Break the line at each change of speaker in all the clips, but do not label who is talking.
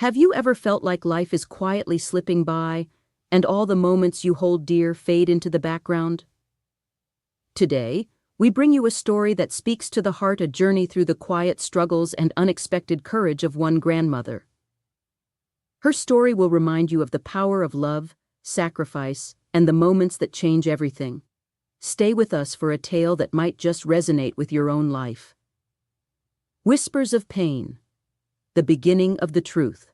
Have you ever felt like life is quietly slipping by, and all the moments you hold dear fade into the background? Today, we bring you a story that speaks to the heart, a journey through the quiet struggles and unexpected courage of one grandmother. Her story will remind you of the power of love, sacrifice, and the moments that change everything. Stay with us for a tale that might just resonate with your own life. Whispers of Pain. The beginning of the truth.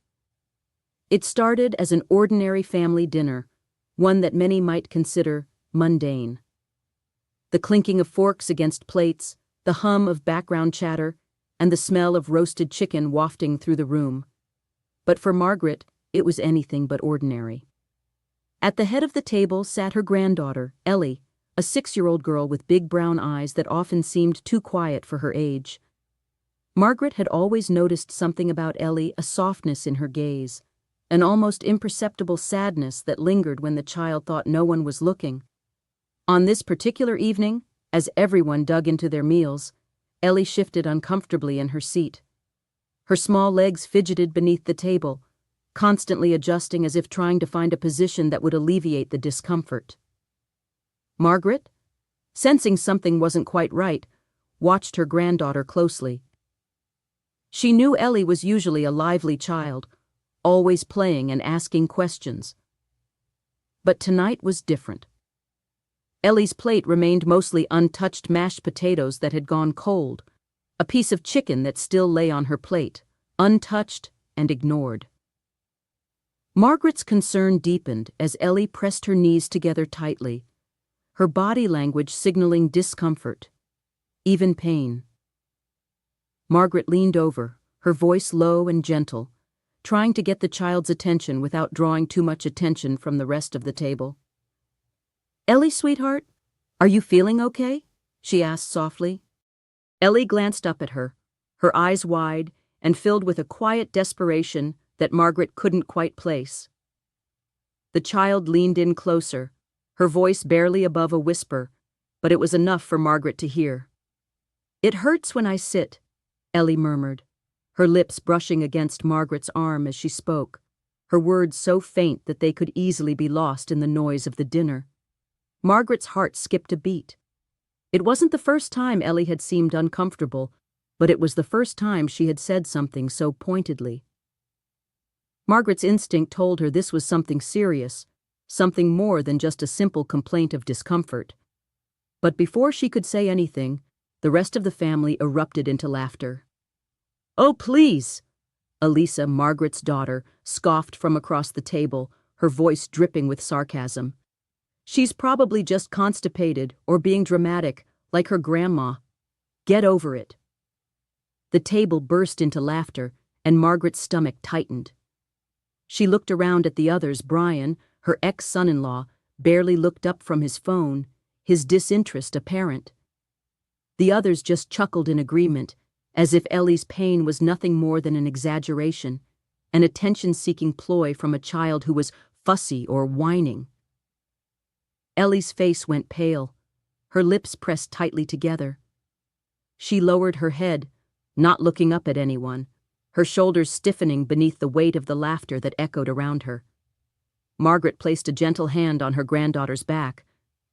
It started as an ordinary family dinner, one that many might consider mundane. The clinking of forks against plates, the hum of background chatter, and the smell of roasted chicken wafting through the room. But for Margaret, it was anything but ordinary. At the head of the table sat her granddaughter, Ellie, a 6-year-old girl with big brown eyes that often seemed too quiet for her age. Margaret had always noticed something about Ellie, a softness in her gaze, an almost imperceptible sadness that lingered when the child thought no one was looking. On this particular evening, as everyone dug into their meals, Ellie shifted uncomfortably in her seat. Her small legs fidgeted beneath the table, constantly adjusting as if trying to find a position that would alleviate the discomfort. Margaret, sensing something wasn't quite right, watched her granddaughter closely. She knew Ellie was usually a lively child, always playing and asking questions. But tonight was different. Ellie's plate remained mostly untouched mashed potatoes that had gone cold, a piece of chicken that still lay on her plate, untouched and ignored. Margaret's concern deepened as Ellie pressed her knees together tightly, her body language signaling discomfort, even pain. Margaret leaned over, her voice low and gentle, trying to get the child's attention without drawing too much attention from the rest of the table. "Ellie, sweetheart, are you feeling okay?" she asked softly. Ellie glanced up at her, her eyes wide and filled with a quiet desperation that Margaret couldn't quite place. The child leaned in closer, her voice barely above a whisper, but it was enough for Margaret to hear. "It hurts when I sit," Ellie murmured, her lips brushing against Margaret's arm as she spoke, her words so faint that they could easily be lost in the noise of the dinner. Margaret's heart skipped a beat. It wasn't the first time Ellie had seemed uncomfortable, but it was the first time she had said something so pointedly. Margaret's instinct told her this was something serious, something more than just a simple complaint of discomfort. But before she could say anything, the rest of the family erupted into laughter. "Oh, please!" Elisa, Margaret's daughter, scoffed from across the table, her voice dripping with sarcasm. "She's probably just constipated or being dramatic, like her grandma. Get over it." The table burst into laughter, and Margaret's stomach tightened. She looked around at the others. Brian, her ex-son-in-law, barely looked up from his phone, his disinterest apparent. The others just chuckled in agreement, as if Ellie's pain was nothing more than an exaggeration, an attention-seeking ploy from a child who was fussy or whining. Ellie's face went pale, her lips pressed tightly together. She lowered her head, not looking up at anyone, her shoulders stiffening beneath the weight of the laughter that echoed around her. Margaret placed a gentle hand on her granddaughter's back,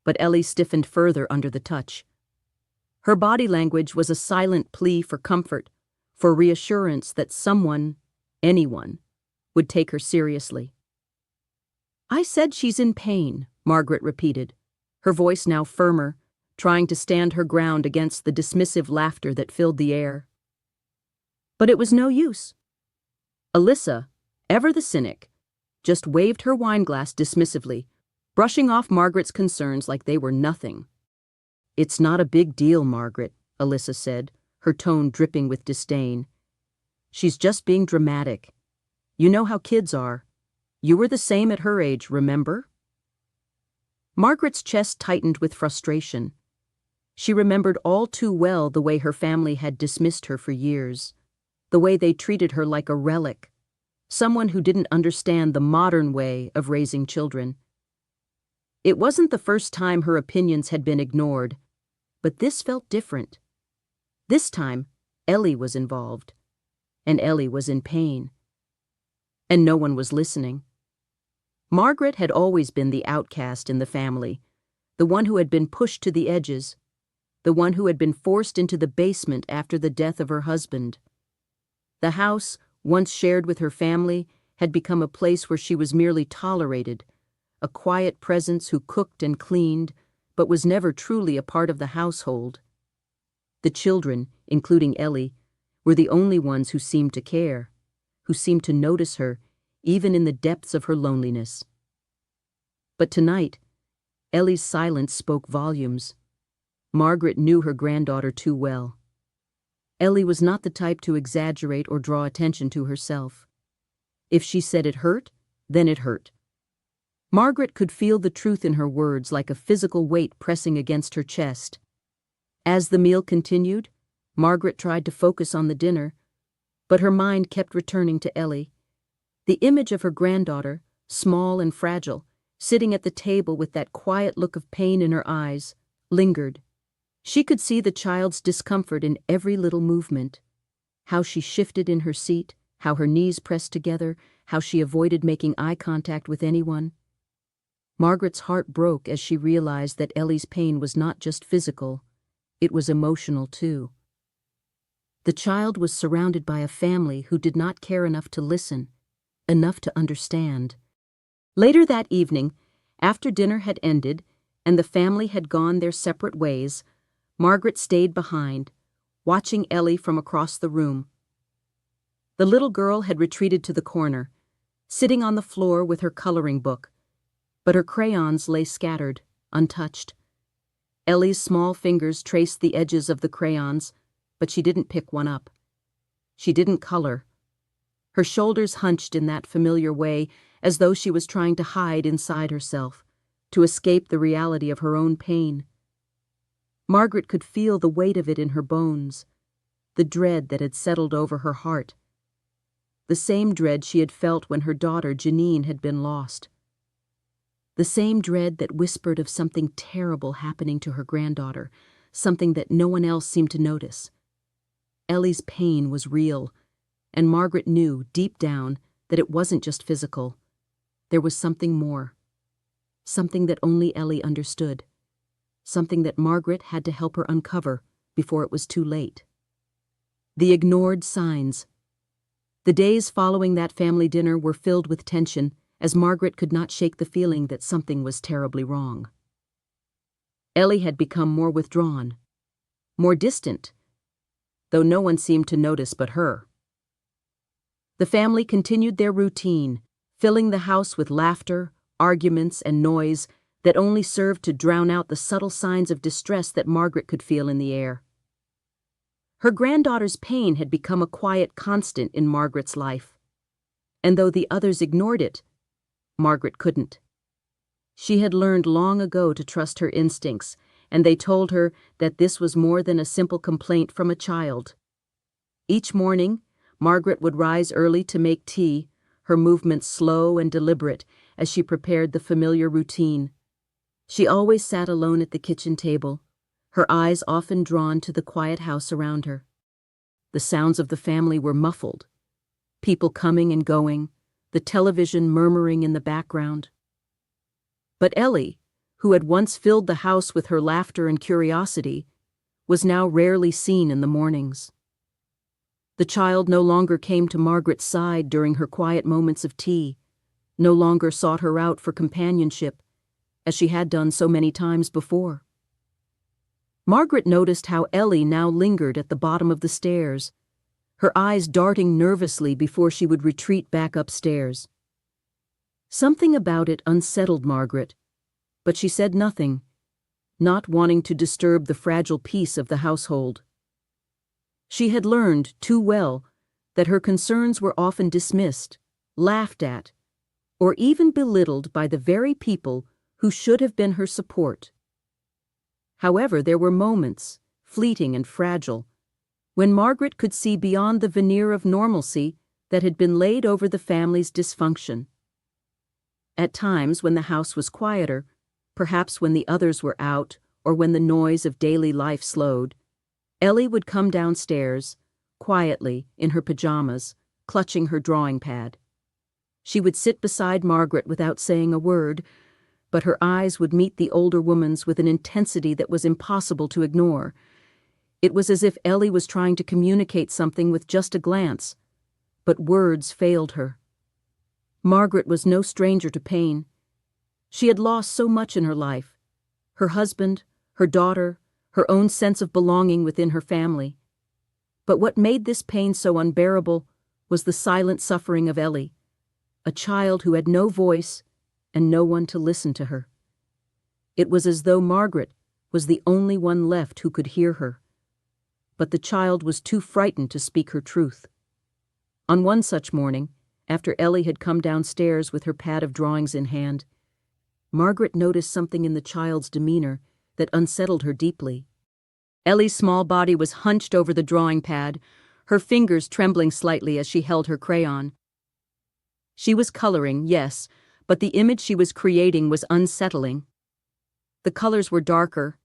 but Ellie stiffened further under the touch. Her body language was a silent plea for comfort, for reassurance that someone, anyone, would take her seriously. "I said she's in pain," Margaret repeated, her voice now firmer, trying to stand her ground against the dismissive laughter that filled the air. But it was no use. Elisa, ever the cynic, just waved her wineglass dismissively, brushing off Margaret's concerns like they were nothing. "It's not a big deal, Margaret," Elisa said, her tone dripping with disdain. "She's just being dramatic. You know how kids are. You were the same at her age, remember?" Margaret's chest tightened with frustration. She remembered all too well the way her family had dismissed her for years, the way they treated her like a relic, someone who didn't understand the modern way of raising children. It wasn't the first time her opinions had been ignored, but this felt different. This time, Ellie was involved, and Ellie was in pain. and no one was listening. Margaret had always been the outcast in the family, the one who had been pushed to the edges, the one who had been forced into the basement after the death of her husband. The house, once shared with her family, had become a place where she was merely tolerated, a quiet presence who cooked and cleaned, but was never truly a part of the household. The children, including Ellie, were the only ones who seemed to care, who seemed to notice her, even in the depths of her loneliness. But tonight, Ellie's silence spoke volumes. Margaret knew her granddaughter too well. Ellie was not the type to exaggerate or draw attention to herself. If she said it hurt, then it hurt. Margaret could feel the truth in her words like a physical weight pressing against her chest. As the meal continued, Margaret tried to focus on the dinner, but her mind kept returning to Ellie. The image of her granddaughter, small and fragile, sitting at the table with that quiet look of pain in her eyes, lingered. She could see the child's discomfort in every little movement, how she shifted in her seat, how her knees pressed together, how she avoided making eye contact with anyone. Margaret's heart broke as she realized that Ellie's pain was not just physical, it was emotional too. The child was surrounded by a family who did not care enough to listen, enough to understand. Later that evening, after dinner had ended and the family had gone their separate ways, Margaret stayed behind, watching Ellie from across the room. The little girl had retreated to the corner, sitting on the floor with her coloring book, but her crayons lay scattered, untouched. Ellie's small fingers traced the edges of the crayons, but she didn't pick one up. She didn't color. Her shoulders hunched in that familiar way, as though she was trying to hide inside herself, to escape the reality of her own pain. Margaret could feel the weight of it in her bones, the dread that had settled over her heart. The same dread she had felt when her daughter Janine had been lost. The same dread that whispered of something terrible happening to her granddaughter, something that no one else seemed to notice. Ellie's pain was real, and Margaret knew, deep down, that it wasn't just physical. There was something more. Something that only Ellie understood. Something that Margaret had to help her uncover before it was too late. The ignored signs. The days following that family dinner were filled with tension, as Margaret could not shake the feeling that something was terribly wrong. Ellie had become more withdrawn, more distant, though no one seemed to notice but her. The family continued their routine, filling the house with laughter, arguments, and noise that only served to drown out the subtle signs of distress that Margaret could feel in the air. Her granddaughter's pain had become a quiet constant in Margaret's life, and though the others ignored it, Margaret couldn't. She had learned long ago to trust her instincts, and they told her that this was more than a simple complaint from a child. Each morning, Margaret would rise early to make tea, her movements slow and deliberate as she prepared the familiar routine. She always sat alone at the kitchen table, her eyes often drawn to the quiet house around her. The sounds of the family were muffled, people coming and going, the television murmuring in the background. But Ellie, who had once filled the house with her laughter and curiosity, was now rarely seen in the mornings. The child no longer came to Margaret's side during her quiet moments of tea, no longer sought her out for companionship, as she had done so many times before. Margaret noticed how Ellie now lingered at the bottom of the stairs, her eyes darting nervously before she would retreat back upstairs. Something about it unsettled Margaret, but she said nothing, not wanting to disturb the fragile peace of the household. She had learned too well that her concerns were often dismissed, laughed at, or even belittled by the very people who should have been her support. However, there were moments, fleeting and fragile, when Margaret could see beyond the veneer of normalcy that had been laid over the family's dysfunction. At times, when the house was quieter, perhaps when the others were out or when the noise of daily life slowed, Ellie would come downstairs, quietly, in her pajamas, clutching her drawing pad. She would sit beside Margaret without saying a word, but her eyes would meet the older woman's with an intensity that was impossible to ignore. It was as if Ellie was trying to communicate something with just a glance, but words failed her. Margaret was no stranger to pain. She had lost so much in her life: her husband, her daughter, her own sense of belonging within her family. But what made this pain so unbearable was the silent suffering of Ellie, a child who had no voice and no one to listen to her. It was as though Margaret was the only one left who could hear her. But the child was too frightened to speak her truth. On one such morning, after Ellie had come downstairs with her pad of drawings in hand, Margaret noticed something in the child's demeanor that unsettled her deeply. Ellie's small body was hunched over the drawing pad, her fingers trembling slightly as she held her crayon. She was coloring, yes, but the image she was creating was unsettling. The colors were darker,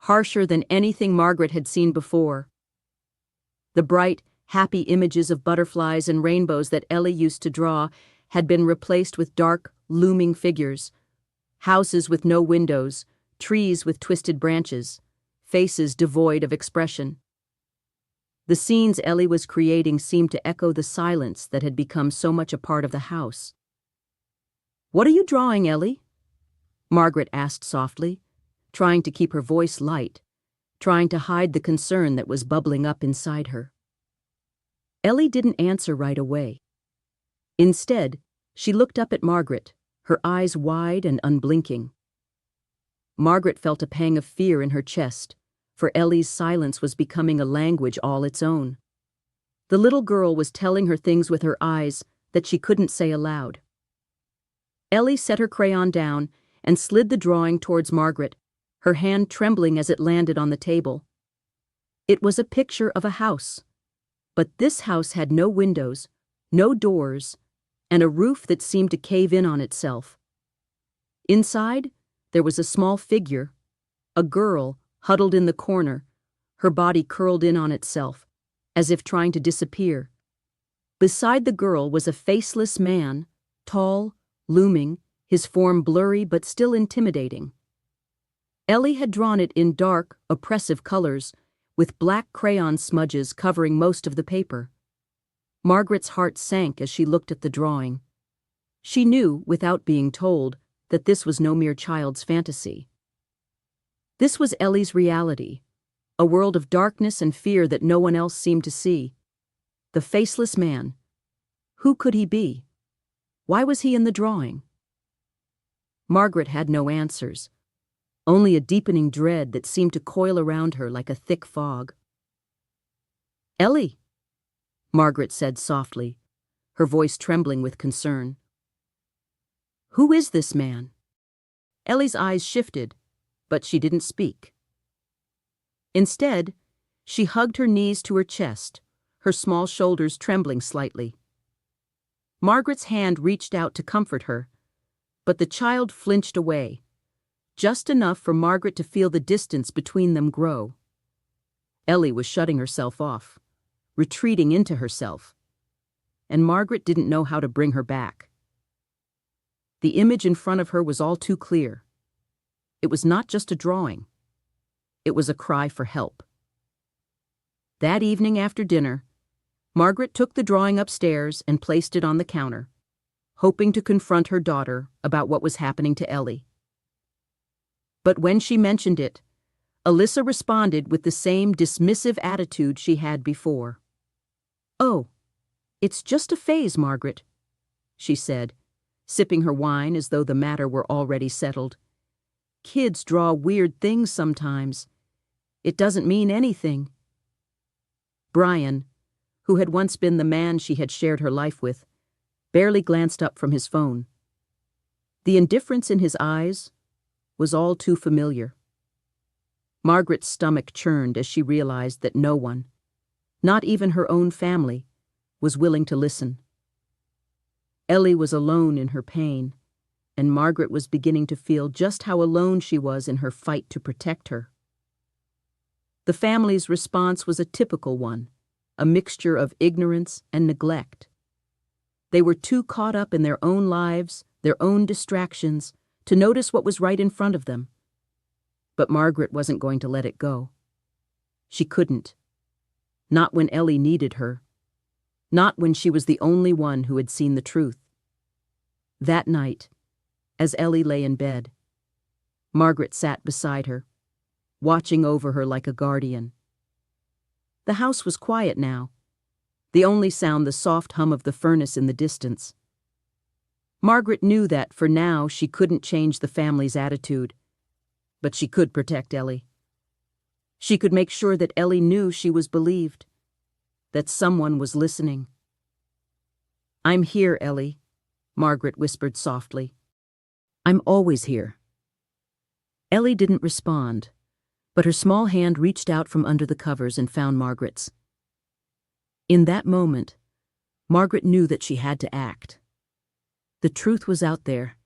harsher than anything Margaret had seen before. The bright, happy images of butterflies and rainbows that Ellie used to draw had been replaced with dark, looming figures: houses with no windows, trees with twisted branches, faces devoid of expression. The scenes Ellie was creating seemed to echo the silence that had become so much a part of the house. "What are you drawing, Ellie?" Margaret asked softly, trying to keep her voice light, trying to hide the concern that was bubbling up inside her. Ellie didn't answer right away. Instead, she looked up at Margaret, her eyes wide and unblinking. Margaret felt a pang of fear in her chest, for Ellie's silence was becoming a language all its own. The little girl was telling her things with her eyes that she couldn't say aloud. Ellie set her crayon down and slid the drawing towards Margaret, her hand trembling as it landed on the table. It was a picture of a house, but this house had no windows, no doors, and a roof that seemed to cave in on itself. Inside, there was a small figure, a girl huddled in the corner, her body curled in on itself, as if trying to disappear. Beside the girl was a faceless man, tall, looming, his form blurry but still intimidating. Ellie had drawn it in dark, oppressive colors, with black crayon smudges covering most of the paper. Margaret's heart sank as she looked at the drawing. She knew, without being told, that this was no mere child's fantasy. This was Ellie's reality, a world of darkness and fear that no one else seemed to see. The faceless man. Who could he be? Why was he in the drawing? Margaret had no answers, only a deepening dread that seemed to coil around her like a thick fog. "Ellie," Margaret said softly, her voice trembling with concern. "Who is this man?" Ellie's eyes shifted, but she didn't speak. Instead, she hugged her knees to her chest, her small shoulders trembling slightly. Margaret's hand reached out to comfort her, but the child flinched away, just enough for Margaret to feel the distance between them grow. Ellie was shutting herself off, retreating into herself, and Margaret didn't know how to bring her back. The image in front of her was all too clear. It was not just a drawing. It was a cry for help. That evening after dinner, Margaret took the drawing upstairs and placed it on the counter, hoping to confront her daughter about what was happening to Ellie. But when she mentioned it, Alyssa responded with the same dismissive attitude she had before. "Oh, it's just a phase, Margaret," she said, sipping her wine as though the matter were already settled. "Kids draw weird things sometimes. It doesn't mean anything." Brian, who had once been the man she had shared her life with, barely glanced up from his phone. The indifference in his eyes was all too familiar. Margaret's stomach churned as she realized that no one, not even her own family, was willing to listen. Ellie was alone in her pain, and Margaret was beginning to feel just how alone she was in her fight to protect her. The family's response was a typical one, a mixture of ignorance and neglect. They were too caught up in their own lives, their own distractions, to notice what was right in front of them. But Margaret wasn't going to let it go. She couldn't. Not when Ellie needed her. Not when she was the only one who had seen the truth. That night, as Ellie lay in bed, Margaret sat beside her, watching over her like a guardian. The house was quiet now, the only sound the soft hum of the furnace in the distance. Margaret knew that, for now, she couldn't change the family's attitude, but she could protect Ellie. She could make sure that Ellie knew she was believed, that someone was listening. "I'm here, Ellie," Margaret whispered softly. "I'm always here." Ellie didn't respond, but her small hand reached out from under the covers and found Margaret's. In that moment, Margaret knew that she had to act. The truth was out there,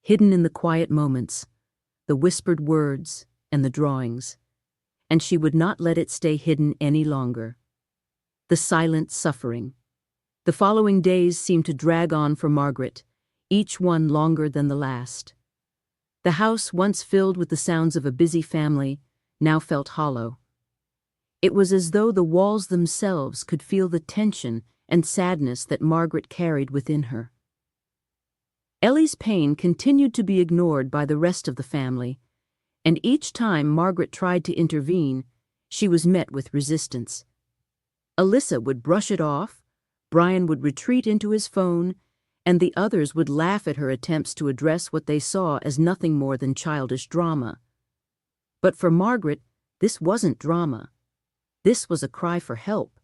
hidden in the quiet moments, the whispered words and the drawings, and she would not let it stay hidden any longer. The silent suffering. The following days seemed to drag on for Margaret, each one longer than the last. The house, once filled with the sounds of a busy family, now felt hollow. It was as though the walls themselves could feel the tension and sadness that Margaret carried within her. Ellie's pain continued to be ignored by the rest of the family, and each time Margaret tried to intervene, she was met with resistance. Alyssa would brush it off, Brian would retreat into his phone, and the others would laugh at her attempts to address what they saw as nothing more than childish drama. But for Margaret, this wasn't drama. This was a cry for help,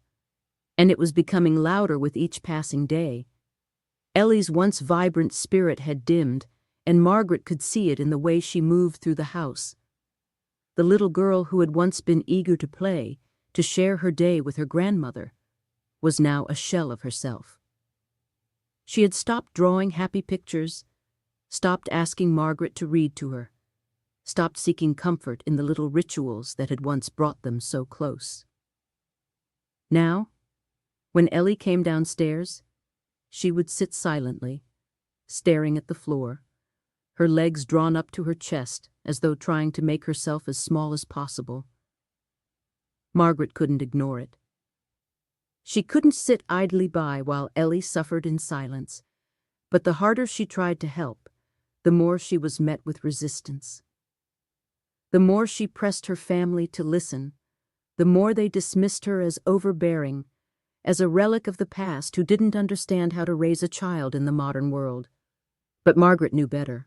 and it was becoming louder with each passing day. Ellie's once vibrant spirit had dimmed, and Margaret could see it in the way she moved through the house. The little girl who had once been eager to play, to share her day with her grandmother, was now a shell of herself. She had stopped drawing happy pictures, stopped asking Margaret to read to her, stopped seeking comfort in the little rituals that had once brought them so close. Now, when Ellie came downstairs, she would sit silently, staring at the floor, her legs drawn up to her chest as though trying to make herself as small as possible. Margaret couldn't ignore it. She couldn't sit idly by while Ellie suffered in silence, but the harder she tried to help, the more she was met with resistance. The more she pressed her family to listen, the more they dismissed her as overbearing, as a relic of the past who didn't understand how to raise a child in the modern world. But Margaret knew better.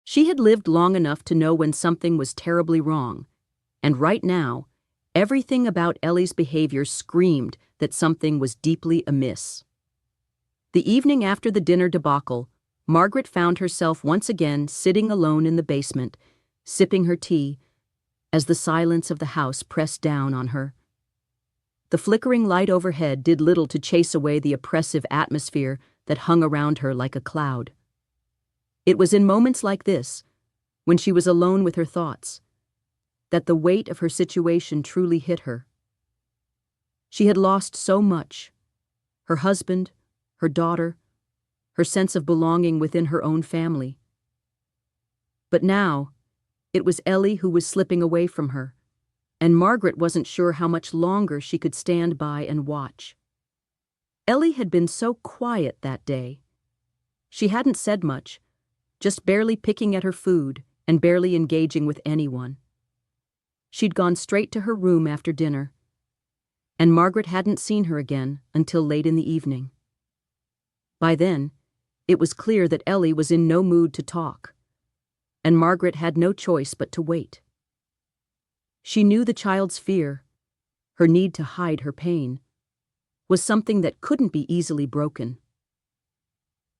She had lived long enough to know when something was terribly wrong, and right now, everything about Ellie's behavior screamed that something was deeply amiss. The evening after the dinner debacle, Margaret found herself once again sitting alone in the basement, sipping her tea, as the silence of the house pressed down on her. The flickering light overhead did little to chase away the oppressive atmosphere that hung around her like a cloud. It was in moments like this, when she was alone with her thoughts, that the weight of her situation truly hit her. She had lost so much: her husband, her daughter, her sense of belonging within her own family. But now, it was Ellie who was slipping away from her, and Margaret wasn't sure how much longer she could stand by and watch. Ellie had been so quiet that day. She hadn't said much, just barely picking at her food and barely engaging with anyone. She'd gone straight to her room after dinner, and Margaret hadn't seen her again until late in the evening. By then, it was clear that Ellie was in no mood to talk, and Margaret had no choice but to wait. She knew the child's fear, her need to hide her pain, was something that couldn't be easily broken.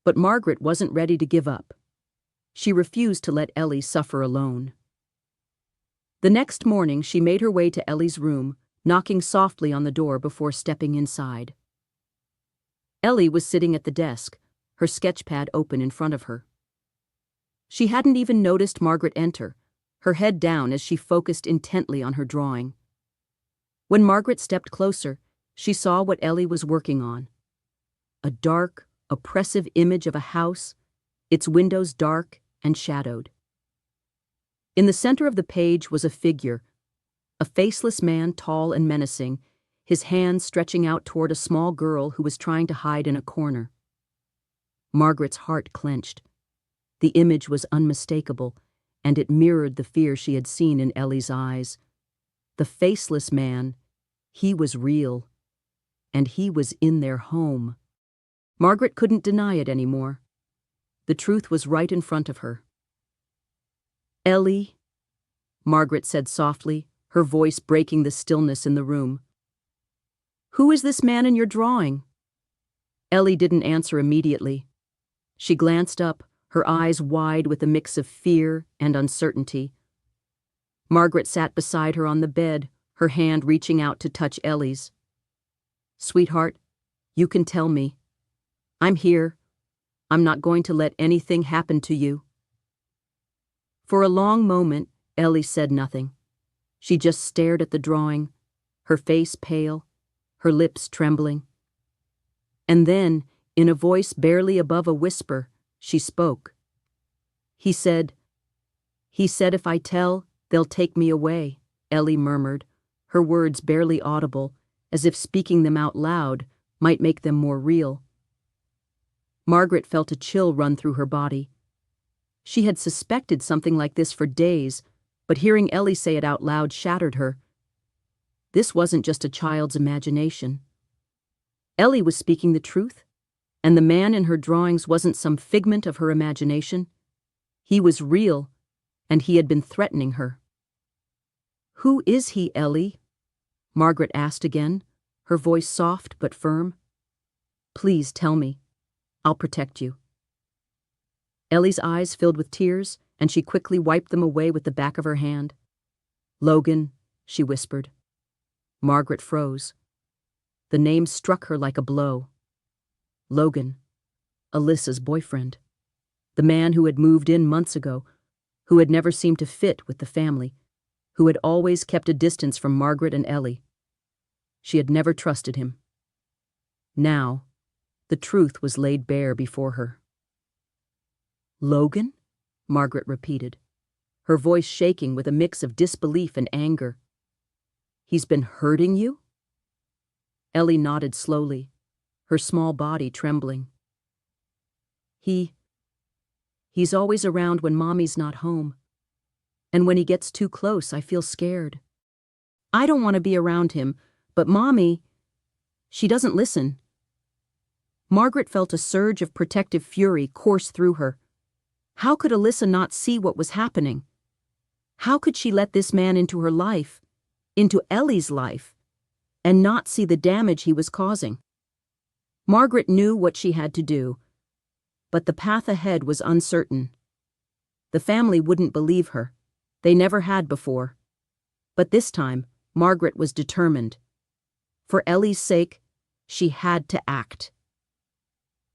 But Margaret wasn't ready to give up. She refused to let Ellie suffer alone. The next morning, she made her way to Ellie's room, knocking softly on the door before stepping inside. Ellie was sitting at the desk, her sketchpad open in front of her. She hadn't even noticed Margaret enter, her head down as she focused intently on her drawing. When Margaret stepped closer, she saw what Ellie was working on: a dark, oppressive image of a house, its windows dark and shadowed. In the center of the page was a figure, a faceless man, tall and menacing, his hands stretching out toward a small girl who was trying to hide in a corner. Margaret's heart clenched. The image was unmistakable, and it mirrored the fear she had seen in Ellie's eyes. The faceless man, he was real, and he was in their home. Margaret couldn't deny it anymore. The truth was right in front of her. "Ellie," Margaret said softly, her voice breaking the stillness in the room. "Who is this man in your drawing?" Ellie didn't answer immediately. She glanced up, her eyes wide with a mix of fear and uncertainty. Margaret sat beside her on the bed, her hand reaching out to touch Ellie's. "Sweetheart, you can tell me. I'm here. I'm not going to let anything happen to you." For a long moment, Ellie said nothing. She just stared at the drawing, her face pale, her lips trembling. And then, in a voice barely above a whisper, she spoke. He said, if I tell, they'll take me away," Ellie murmured, her words barely audible, as if speaking them out loud might make them more real. Margaret felt a chill run through her body. She had suspected something like this for days, but hearing Ellie say it out loud shattered her. This wasn't just a child's imagination. Ellie was speaking the truth, and the man in her drawings wasn't some figment of her imagination. He was real, and he had been threatening her. "Who is he, Ellie?" Margaret asked again, her voice soft but firm. "Please tell me. I'll protect you." Ellie's eyes filled with tears, and she quickly wiped them away with the back of her hand. "Logan," she whispered. Margaret froze. The name struck her like a blow. Logan, Alyssa's boyfriend. The man who had moved in months ago, who had never seemed to fit with the family, who had always kept a distance from Margaret and Ellie. She had never trusted him. Now, the truth was laid bare before her. "Logan?" Margaret repeated, her voice shaking with a mix of disbelief and anger. "He's been hurting you?" Ellie nodded slowly, her small body trembling. He's always around when Mommy's not home. And when he gets too close, I feel scared. I don't want to be around him, but Mommy, she doesn't listen." Margaret felt a surge of protective fury course through her. How could Alyssa not see what was happening? How could she let this man into her life, into Ellie's life, and not see the damage he was causing? Margaret knew what she had to do, but the path ahead was uncertain. The family wouldn't believe her. They never had before. But this time, Margaret was determined. For Ellie's sake, she had to act.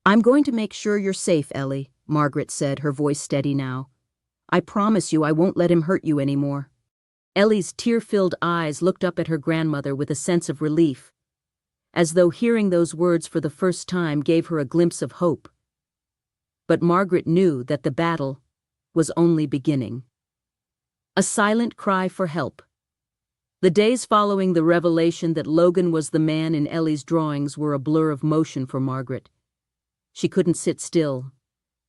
"I'm going to make sure you're safe, Ellie," Margaret said, her voice steady now. "I promise you I won't let him hurt you anymore." Ellie's tear-filled eyes looked up at her grandmother with a sense of relief, as though hearing those words for the first time gave her a glimpse of hope. But Margaret knew that the battle was only beginning. A silent cry for help. The days following the revelation that Logan was the man in Ellie's drawings were a blur of motion for Margaret. She couldn't sit still,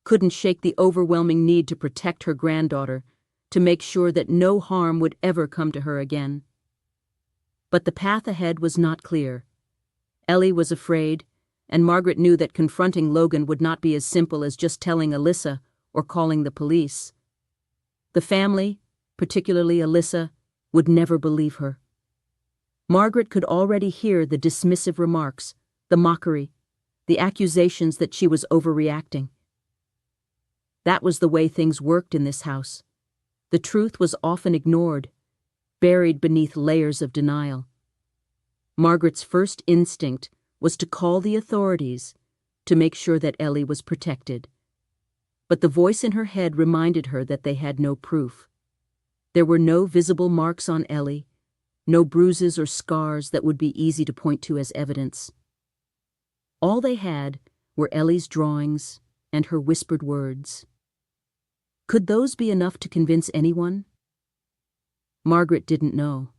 couldn't shake the overwhelming need to protect her granddaughter, to make sure that no harm would ever come to her again. But the path ahead was not clear. Ellie was afraid, and Margaret knew that confronting Logan would not be as simple as just telling Alyssa or calling the police. The family, particularly Alyssa, would never believe her. Margaret could already hear the dismissive remarks, the mockery, the accusations that she was overreacting. That was the way things worked in this house. The truth was often ignored, buried beneath layers of denial. Margaret's first instinct was to call the authorities to make sure that Ellie was protected. But the voice in her head reminded her that they had no proof. There were no visible marks on Ellie, no bruises or scars that would be easy to point to as evidence. All they had were Ellie's drawings and her whispered words. Could those be enough to convince anyone? Margaret didn't know.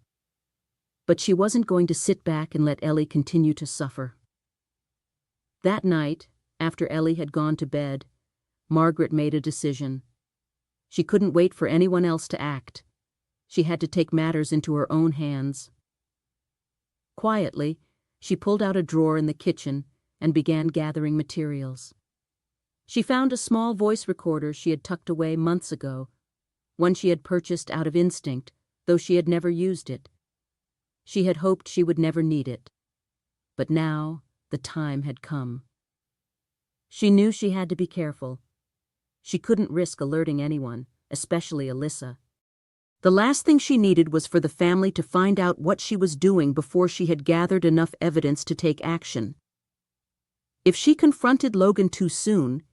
But she wasn't going to sit back and let Ellie continue to suffer. That night, after Ellie had gone to bed, Margaret made a decision. She couldn't wait for anyone else to act. She had to take matters into her own hands. Quietly, she pulled out a drawer in the kitchen and began gathering materials. She found a small voice recorder she had tucked away months ago, one she had purchased out of instinct, though she had never used it. She had hoped she would never need it. But now the time had come. She knew she had to be careful. She couldn't risk alerting anyone, especially Alyssa. The last thing she needed was for the family to find out what she was doing before she had gathered enough evidence to take action. If she confronted Logan too soon,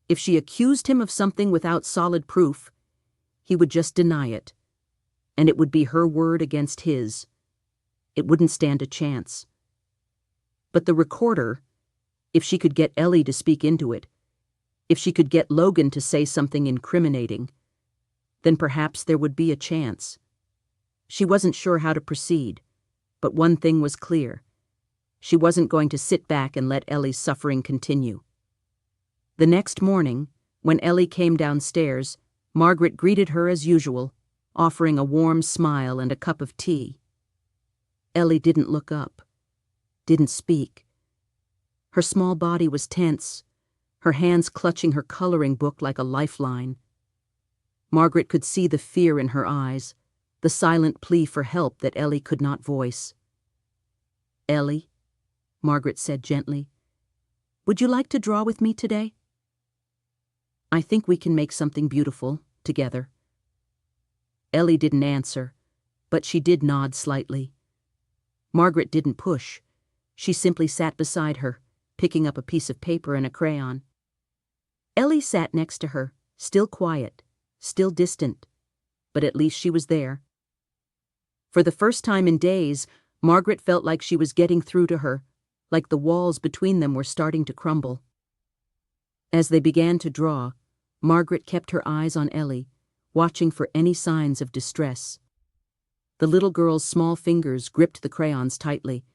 if she accused him of something without solid proof, he would just deny it, and it would be her word against his. It wouldn't stand a chance. But the recorder, if she could get Ellie to speak into it, if she could get Logan to say something incriminating, then perhaps there would be a chance. She wasn't sure how to proceed, but one thing was clear. She wasn't going to sit back and let Ellie's suffering continue. The next morning, when Ellie came downstairs, Margaret greeted her as usual, offering a warm smile and a cup of tea. Ellie didn't look up, didn't speak. Her small body was tense, her hands clutching her coloring book like a lifeline. Margaret could see the fear in her eyes, the silent plea for help that Ellie could not voice. "Ellie," Margaret said gently, "would you like to draw with me today? I think we can make something beautiful together." Ellie didn't answer, but she did nod slightly. Margaret didn't push. She simply sat beside her, picking up a piece of paper and a crayon. Ellie sat next to her, still quiet, still distant, but at least she was there. For the first time in days, Margaret felt like she was getting through to her, like the walls between them were starting to crumble. As they began to draw, Margaret kept her eyes on Ellie, watching for any signs of distress. The little girl's small fingers gripped the crayons tightly,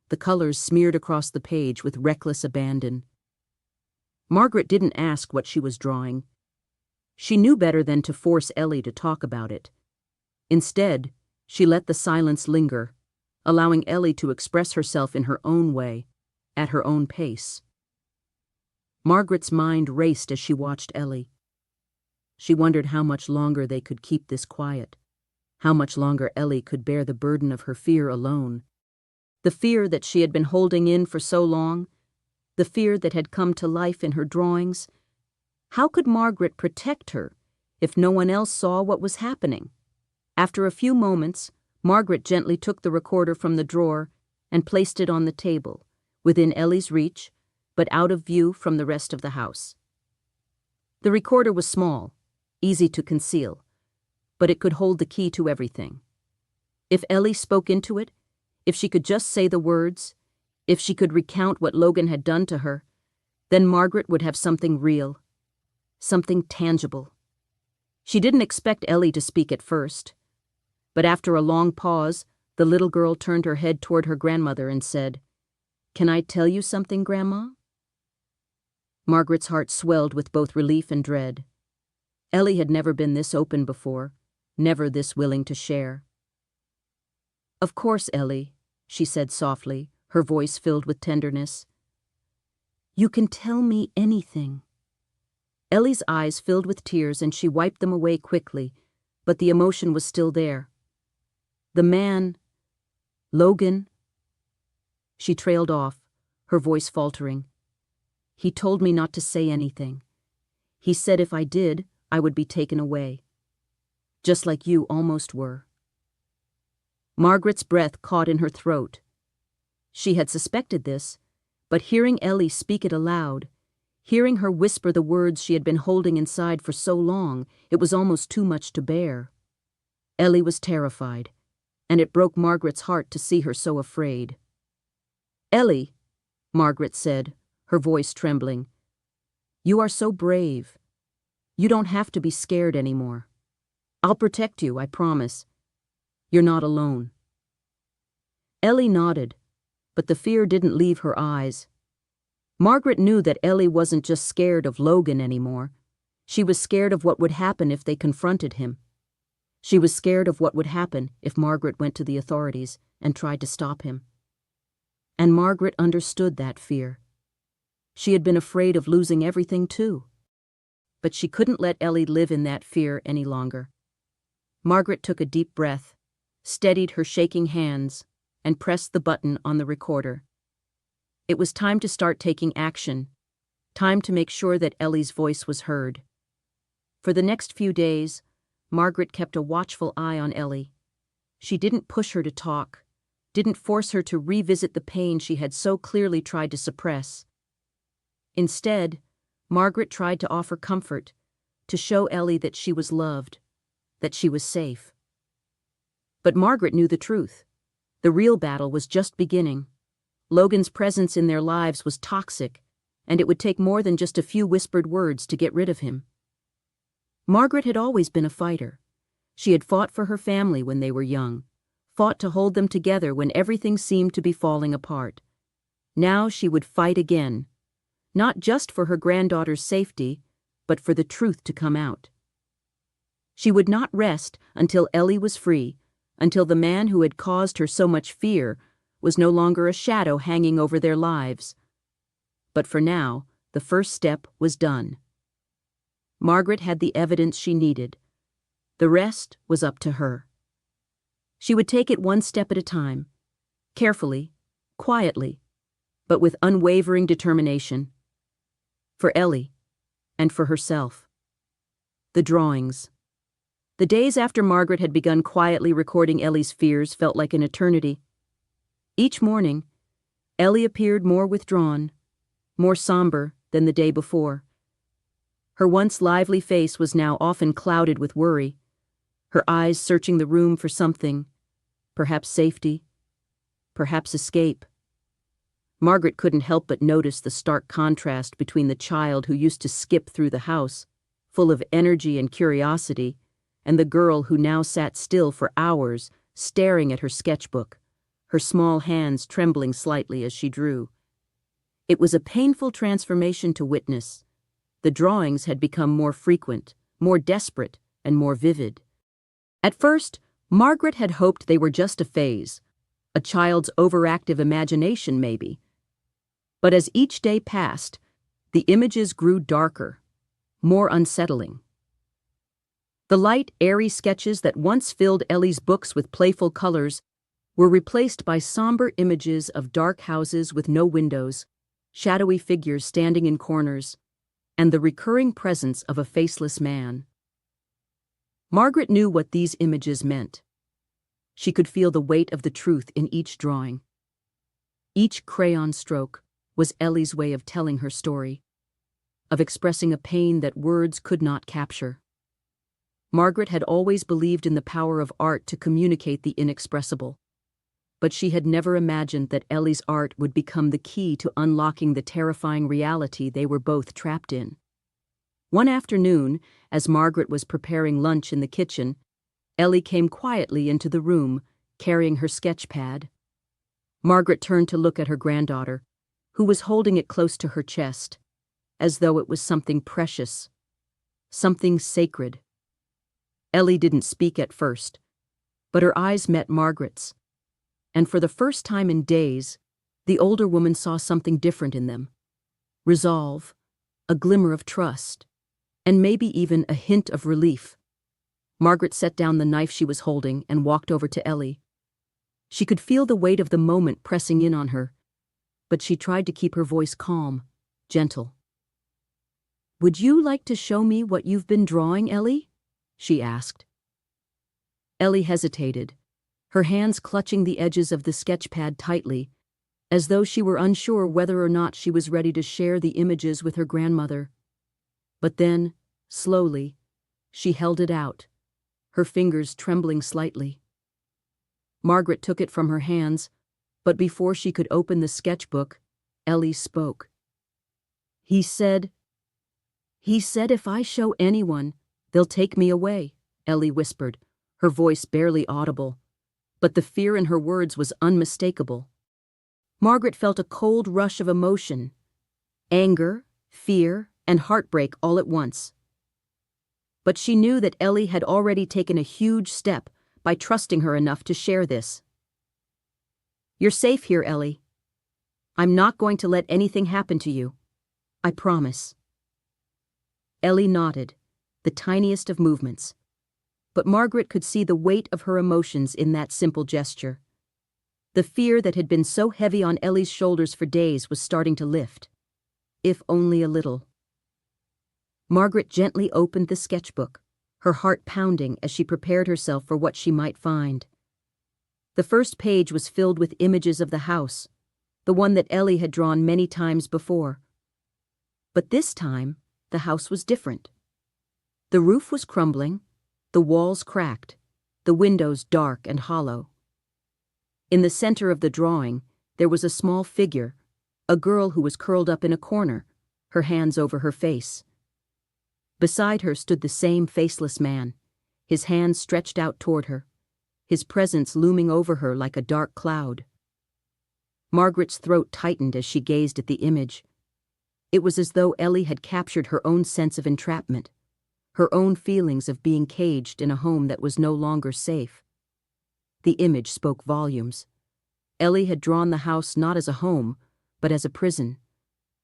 the colors smeared across the page with reckless abandon. Margaret didn't ask what she was drawing. She knew better than to force Ellie to talk about it. Instead, she let the silence linger, allowing Ellie to express herself in her own way, at her own pace. Margaret's mind raced as she watched Ellie. She wondered how much longer they could keep this quiet, how much longer Ellie could bear the burden of her fear alone. The fear that she had been holding in for so long, the fear that had come to life in her drawings. How could Margaret protect her if no one else saw what was happening? After a few moments, Margaret gently took the recorder from the drawer and placed it on the table, within Ellie's reach, but out of view from the rest of the house. The recorder was small, easy to conceal, but it could hold the key to everything. If Ellie spoke into it, if she could just say the words, if she could recount what Logan had done to her, then Margaret would have something real, something tangible. She didn't expect Ellie to speak at first, but after a long pause, the little girl turned her head toward her grandmother and said, "Can I tell you something, Grandma?" Margaret's heart swelled with both relief and dread. Ellie had never been this open before, never this willing to share. "Of course, Ellie," she said softly, her voice filled with tenderness. "You can tell me anything." Ellie's eyes filled with tears and she wiped them away quickly, but the emotion was still there. "The man, Logan," she trailed off, her voice faltering. "He told me not to say anything. He said if I did, I would be taken away. Just like you almost were." Margaret's breath caught in her throat. She had suspected this, but hearing Ellie speak it aloud, hearing her whisper the words she had been holding inside for so long, it was almost too much to bear. Ellie was terrified, and it broke Margaret's heart to see her so afraid. "Ellie," Margaret said, her voice trembling. "You are so brave. You don't have to be scared anymore. I'll protect you, I promise. You're not alone." Ellie nodded, but the fear didn't leave her eyes. Margaret knew that Ellie wasn't just scared of Logan anymore. She was scared of what would happen if they confronted him. She was scared of what would happen if Margaret went to the authorities and tried to stop him. And Margaret understood that fear. She had been afraid of losing everything too. But she couldn't let Ellie live in that fear any longer. Margaret took a deep breath, steadied her shaking hands, and pressed the button on the recorder. It was time to start taking action, time to make sure that Ellie's voice was heard. For the next few days, Margaret kept a watchful eye on Ellie. She didn't push her to talk, didn't force her to revisit the pain she had so clearly tried to suppress. Instead, Margaret tried to offer comfort, to show Ellie that she was loved, that she was safe. But Margaret knew the truth. The real battle was just beginning. Logan's presence in their lives was toxic, and it would take more than just a few whispered words to get rid of him. Margaret had always been a fighter. She had fought for her family when they were young, fought to hold them together when everything seemed to be falling apart. Now she would fight again, not just for her granddaughter's safety, but for the truth to come out. She would not rest until Ellie was free, until the man who had caused her so much fear was no longer a shadow hanging over their lives. But for now, the first step was done. Margaret had the evidence she needed. The rest was up to her. She would take it one step at a time, carefully, quietly, but with unwavering determination. For Ellie, and for herself. The drawings. The days after Margaret had begun quietly recording Ellie's fears felt like an eternity. Each morning, Ellie appeared more withdrawn, more somber than the day before. Her once lively face was now often clouded with worry, her eyes searching the room for something, perhaps safety, perhaps escape. Margaret couldn't help but notice the stark contrast between the child who used to skip through the house, full of energy and curiosity, and the girl who now sat still for hours, staring at her sketchbook, her small hands trembling slightly as she drew. It was a painful transformation to witness. The drawings had become more frequent, more desperate, and more vivid. At first, Margaret had hoped they were just a phase, a child's overactive imagination maybe. But as each day passed, the images grew darker, more unsettling. The light, airy sketches that once filled Ellie's books with playful colors were replaced by somber images of dark houses with no windows, shadowy figures standing in corners, and the recurring presence of a faceless man. Margaret knew what these images meant. She could feel the weight of the truth in each drawing. Each crayon stroke was Ellie's way of telling her story, of expressing a pain that words could not capture. Margaret had always believed in the power of art to communicate the inexpressible, but she had never imagined that Ellie's art would become the key to unlocking the terrifying reality they were both trapped in. One afternoon, as Margaret was preparing lunch in the kitchen, Ellie came quietly into the room, carrying her sketch pad. Margaret turned to look at her granddaughter, who was holding it close to her chest, as though it was something precious, something sacred. Ellie didn't speak at first, but her eyes met Margaret's, and for the first time in days, the older woman saw something different in them. Resolve, a glimmer of trust, and maybe even a hint of relief. Margaret set down the knife she was holding and walked over to Ellie. She could feel the weight of the moment pressing in on her, but she tried to keep her voice calm, gentle. "Would you like to show me what you've been drawing, Ellie?" she asked. Ellie hesitated, her hands clutching the edges of the sketchpad tightly, as though she were unsure whether or not she was ready to share the images with her grandmother. But then, slowly, she held it out, her fingers trembling slightly. Margaret took it from her hands, but before she could open the sketchbook, Ellie spoke. He said, if I show anyone, they'll take me away, Ellie whispered, her voice barely audible, but the fear in her words was unmistakable. Margaret felt a cold rush of emotion, anger, fear, and heartbreak all at once. But she knew that Ellie had already taken a huge step by trusting her enough to share this. You're safe here, Ellie. I'm not going to let anything happen to you. I promise. Ellie nodded, the tiniest of movements. But Margaret could see the weight of her emotions in that simple gesture. The fear that had been so heavy on Ellie's shoulders for days was starting to lift, if only a little. Margaret gently opened the sketchbook, her heart pounding as she prepared herself for what she might find. The first page was filled with images of the house, the one that Ellie had drawn many times before. But this time, the house was different. The roof was crumbling, the walls cracked, the windows dark and hollow. In the center of the drawing, there was a small figure, a girl who was curled up in a corner, her hands over her face. Beside her stood the same faceless man, his hands stretched out toward her, his presence looming over her like a dark cloud. Margaret's throat tightened as she gazed at the image. It was as though Ellie had captured her own sense of entrapment, her own feelings of being caged in a home that was no longer safe. The image spoke volumes. Ellie had drawn the house not as a home, but as a prison,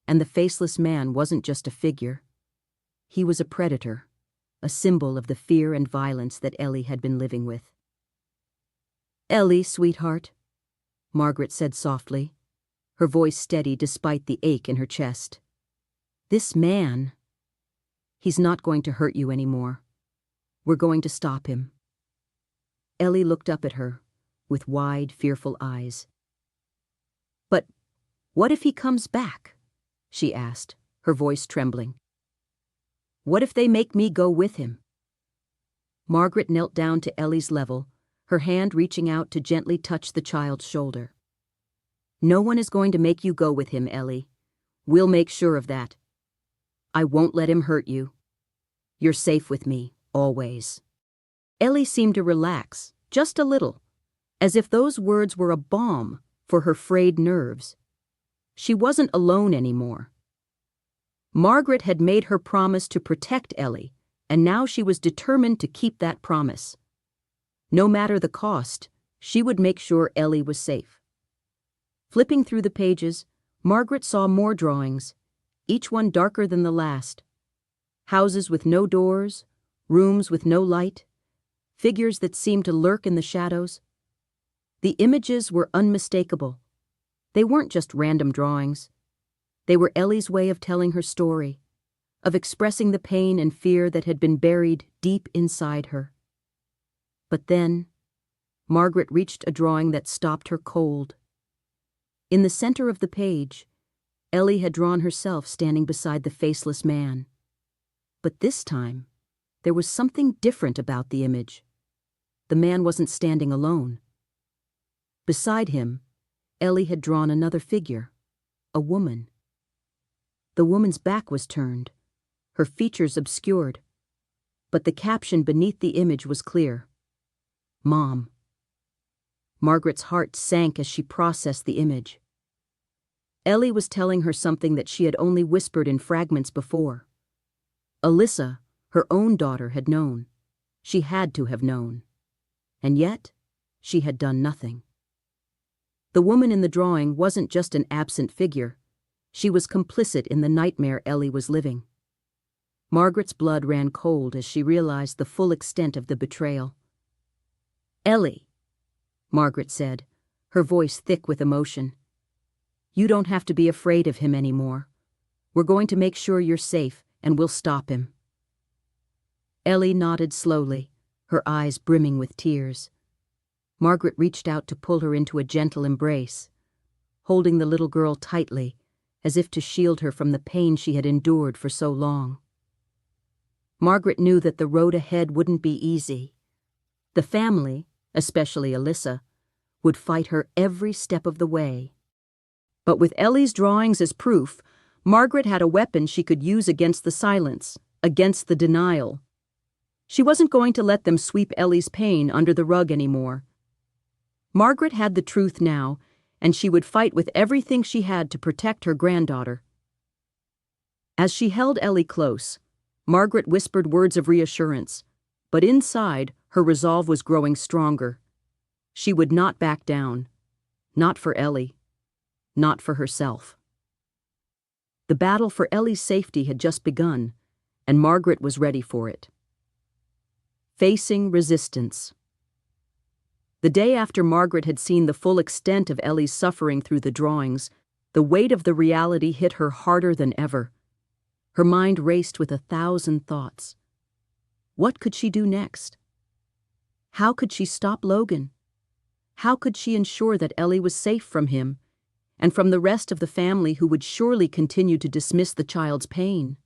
and the faceless man wasn't just a figure. He was a predator, a symbol of the fear and violence that Ellie had been living with. Ellie, sweetheart, Margaret said softly, her voice steady despite the ache in her chest. This man, he's not going to hurt you anymore. We're going to stop him. Ellie looked up at her, with wide, fearful eyes. But what if he comes back? She asked, her voice trembling. What if they make me go with him? Margaret knelt down to Ellie's level, her hand reaching out to gently touch the child's shoulder. No one is going to make you go with him, Ellie. We'll make sure of that. I won't let him hurt you. You're safe with me, always. Ellie seemed to relax, just a little, as if those words were a balm for her frayed nerves. She wasn't alone anymore. Margaret had made her promise to protect Ellie, and now she was determined to keep that promise. No matter the cost, she would make sure Ellie was safe. Flipping through the pages, Margaret saw more drawings, each one darker than the last. Houses with no doors, rooms with no light, figures that seemed to lurk in the shadows. The images were unmistakable. They weren't just random drawings. They were Ellie's way of telling her story, of expressing the pain and fear that had been buried deep inside her. But then, Margaret reached a drawing that stopped her cold. In the center of the page, Ellie had drawn herself standing beside the faceless man. But this time, there was something different about the image. The man wasn't standing alone. Beside him, Ellie had drawn another figure, a woman. The woman's back was turned, her features obscured, but the caption beneath the image was clear. Mom. Margaret's heart sank as she processed the image. Ellie was telling her something that she had only whispered in fragments before. Alyssa, her own daughter, had known. She had to have known. And yet, she had done nothing. The woman in the drawing wasn't just an absent figure. She was complicit in the nightmare Ellie was living. Margaret's blood ran cold as she realized the full extent of the betrayal. Ellie, Margaret said, her voice thick with emotion. You don't have to be afraid of him anymore. We're going to make sure you're safe, and we'll stop him. Ellie nodded slowly, her eyes brimming with tears. Margaret reached out to pull her into a gentle embrace, holding the little girl tightly, as if to shield her from the pain she had endured for so long. Margaret knew that the road ahead wouldn't be easy. The family, especially Alyssa, would fight her every step of the way. But with Ellie's drawings as proof, Margaret had a weapon she could use against the silence, against the denial. She wasn't going to let them sweep Ellie's pain under the rug anymore. Margaret had the truth now, and she would fight with everything she had to protect her granddaughter. As she held Ellie close, Margaret whispered words of reassurance, but inside, her resolve was growing stronger. She would not back down. Not for Ellie. Not for herself. The battle for Ellie's safety had just begun, and Margaret was ready for it. Facing resistance. The day after Margaret had seen the full extent of Ellie's suffering through the drawings, the weight of the reality hit her harder than ever. Her mind raced with 1,000 thoughts. What could she do next? How could she stop Logan? How could she ensure that Ellie was safe from him, and from the rest of the family who would surely continue to dismiss the child's pain?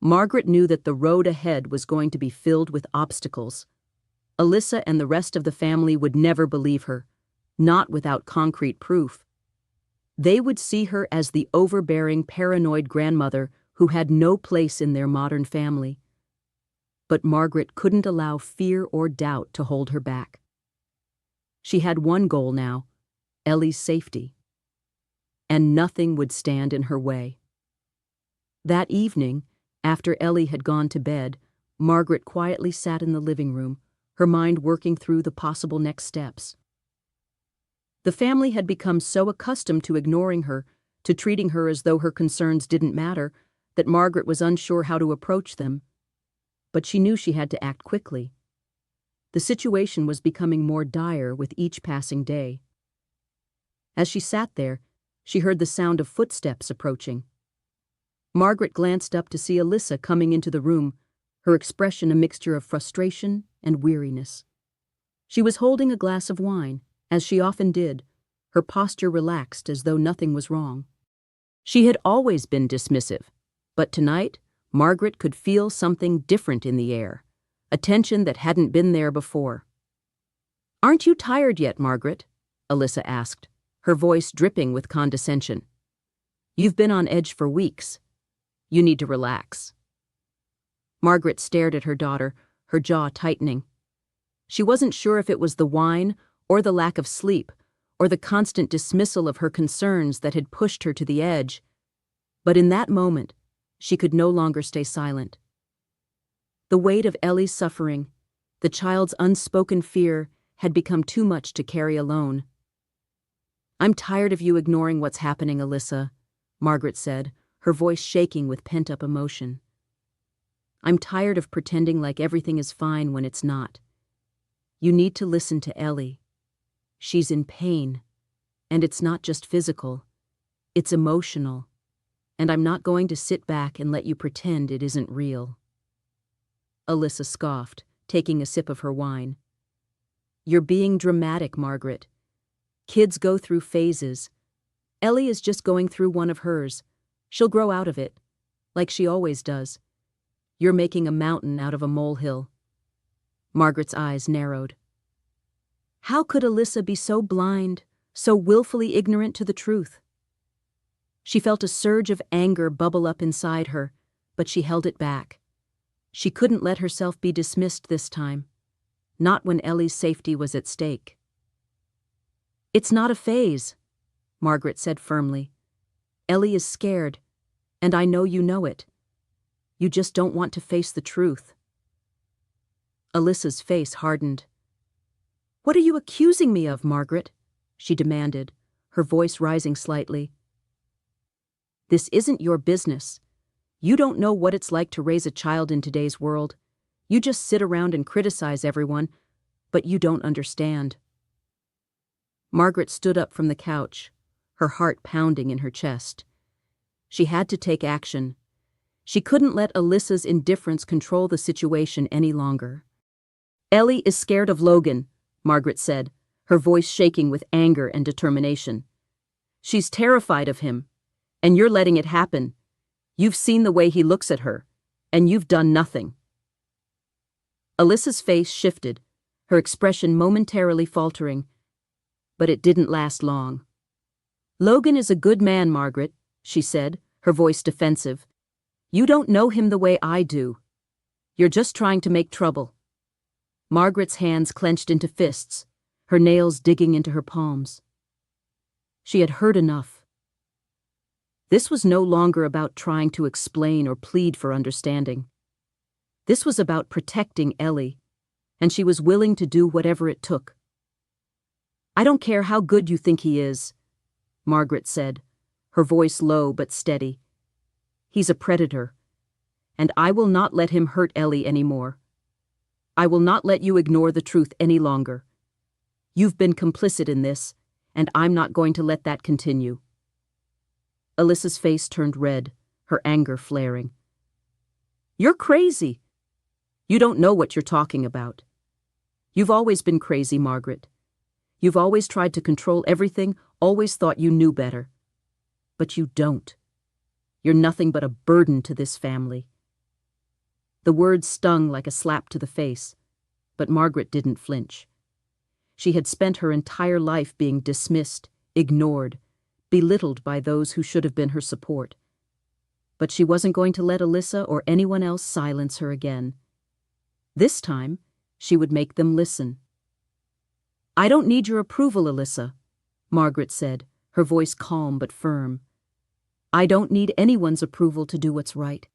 Margaret knew that the road ahead was going to be filled with obstacles. Alyssa and the rest of the family would never believe her, not without concrete proof. They would see her as the overbearing, paranoid grandmother who had no place in their modern family. But Margaret couldn't allow fear or doubt to hold her back. She had one goal now: Ellie's safety. And nothing would stand in her way. That evening, after Ellie had gone to bed, Margaret quietly sat in the living room, her mind working through the possible next steps. The family had become so accustomed to ignoring her, to treating her as though her concerns didn't matter, that Margaret was unsure how to approach them. But she knew she had to act quickly. The situation was becoming more dire with each passing day. As she sat there, she heard the sound of footsteps approaching. Margaret glanced up to see Alyssa coming into the room, her expression a mixture of frustration and weariness. She was holding a glass of wine, as she often did, her posture relaxed as though nothing was wrong. She had always been dismissive, but tonight, Margaret could feel something different in the air, a tension that hadn't been there before. "Aren't you tired yet, Margaret?" Alyssa asked, her voice dripping with condescension. "You've been on edge for weeks. You need to relax." Margaret stared at her daughter, her jaw tightening. She wasn't sure if it was the wine, or the lack of sleep, or the constant dismissal of her concerns that had pushed her to the edge. But in that moment, she could no longer stay silent. The weight of Ellie's suffering, the child's unspoken fear, had become too much to carry alone. "I'm tired of you ignoring what's happening, Alyssa," Margaret said, her voice shaking with pent-up emotion. "I'm tired of pretending like everything is fine when it's not. You need to listen to Ellie. She's in pain, and it's not just physical, it's emotional, and I'm not going to sit back and let you pretend it isn't real." Alyssa scoffed, taking a sip of her wine. "You're being dramatic, Margaret. Kids go through phases. Ellie is just going through one of hers. She'll grow out of it, like she always does. You're making a mountain out of a molehill." Margaret's eyes narrowed. How could Alyssa be so blind, so willfully ignorant to the truth? She felt a surge of anger bubble up inside her, but she held it back. She couldn't let herself be dismissed this time, not when Ellie's safety was at stake. "It's not a phase," Margaret said firmly. "Ellie is scared, and I know you know it. You just don't want to face the truth." Alyssa's face hardened. "What are you accusing me of, Margaret?" she demanded, her voice rising slightly. "This isn't your business. You don't know what it's like to raise a child in today's world. You just sit around and criticize everyone, but you don't understand." Margaret stood up from the couch, her heart pounding in her chest. She had to take action. She couldn't let Alyssa's indifference control the situation any longer. "Ellie is scared of Logan," Margaret said, her voice shaking with anger and determination. "She's terrified of him, and you're letting it happen. You've seen the way he looks at her, and you've done nothing." Alyssa's face shifted, her expression momentarily faltering, but it didn't last long. "Logan is a good man, Margaret," she said, her voice defensive. "You don't know him the way I do. You're just trying to make trouble." Margaret's hands clenched into fists, her nails digging into her palms. She had heard enough. This was no longer about trying to explain or plead for understanding. This was about protecting Ellie, and she was willing to do whatever it took. "I don't care how good you think he is," Margaret said, her voice low but steady. "He's a predator, and I will not let him hurt Ellie anymore. I will not let you ignore the truth any longer. You've been complicit in this, and I'm not going to let that continue." Alyssa's face turned red, her anger flaring. "You're crazy. You don't know what you're talking about. You've always been crazy, Margaret. You've always tried to control everything, always thought you knew better. But you don't. You're nothing but a burden to this family." The words stung like a slap to the face, but Margaret didn't flinch. She had spent her entire life being dismissed, ignored, belittled by those who should have been her support. But she wasn't going to let Alyssa or anyone else silence her again. This time, she would make them listen. "I don't need your approval, Alyssa," Margaret said, her voice calm but firm. "I don't need anyone's approval to do what's right.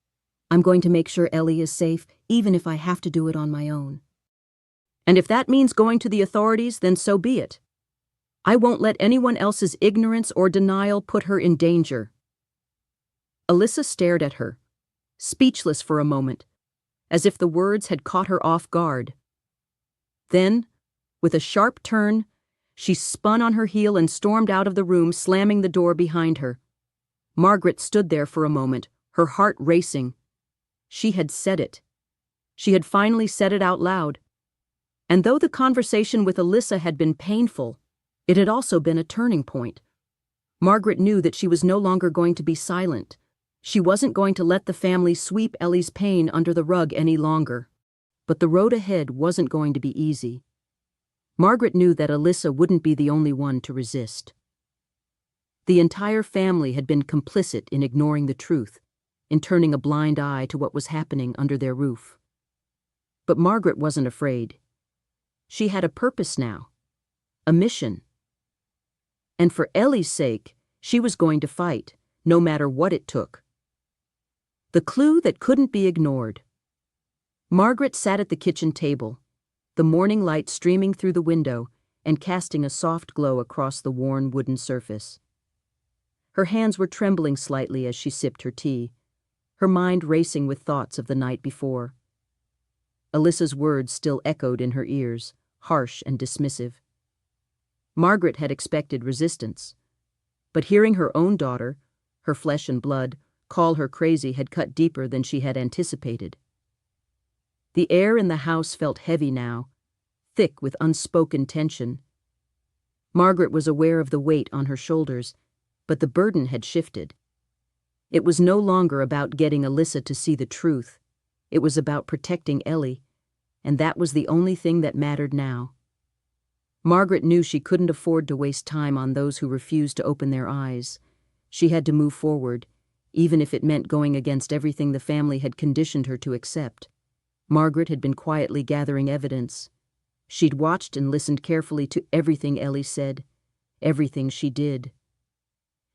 I'm going to make sure Ellie is safe, even if I have to do it on my own. And if that means going to the authorities, then so be it. I won't let anyone else's ignorance or denial put her in danger." Alyssa stared at her, speechless for a moment, as if the words had caught her off guard. Then, with a sharp turn, she spun on her heel and stormed out of the room, slamming the door behind her. Margaret stood there for a moment, her heart racing. She had said it. She had finally said it out loud. And though the conversation with Alyssa had been painful, it had also been a turning point. Margaret knew that she was no longer going to be silent. She wasn't going to let the family sweep Ellie's pain under the rug any longer. But the road ahead wasn't going to be easy. Margaret knew that Alyssa wouldn't be the only one to resist. The entire family had been complicit in ignoring the truth, in turning a blind eye to what was happening under their roof. But Margaret wasn't afraid. She had a purpose now, a mission. And for Ellie's sake, she was going to fight, no matter what it took. The clue that couldn't be ignored. Margaret sat at the kitchen table, the morning light streaming through the window and casting a soft glow across the worn wooden surface. Her hands were trembling slightly as she sipped her tea, her mind racing with thoughts of the night before. Alyssa's words still echoed in her ears, harsh and dismissive. Margaret had expected resistance, but hearing her own daughter, her flesh and blood, call her crazy had cut deeper than she had anticipated. The air in the house felt heavy now, thick with unspoken tension. Margaret was aware of the weight on her shoulders, but the burden had shifted. It was no longer about getting Alyssa to see the truth. It was about protecting Ellie, and that was the only thing that mattered now. Margaret knew she couldn't afford to waste time on those who refused to open their eyes. She had to move forward, even if it meant going against everything the family had conditioned her to accept. Margaret had been quietly gathering evidence. She'd watched and listened carefully to everything Ellie said, everything she did.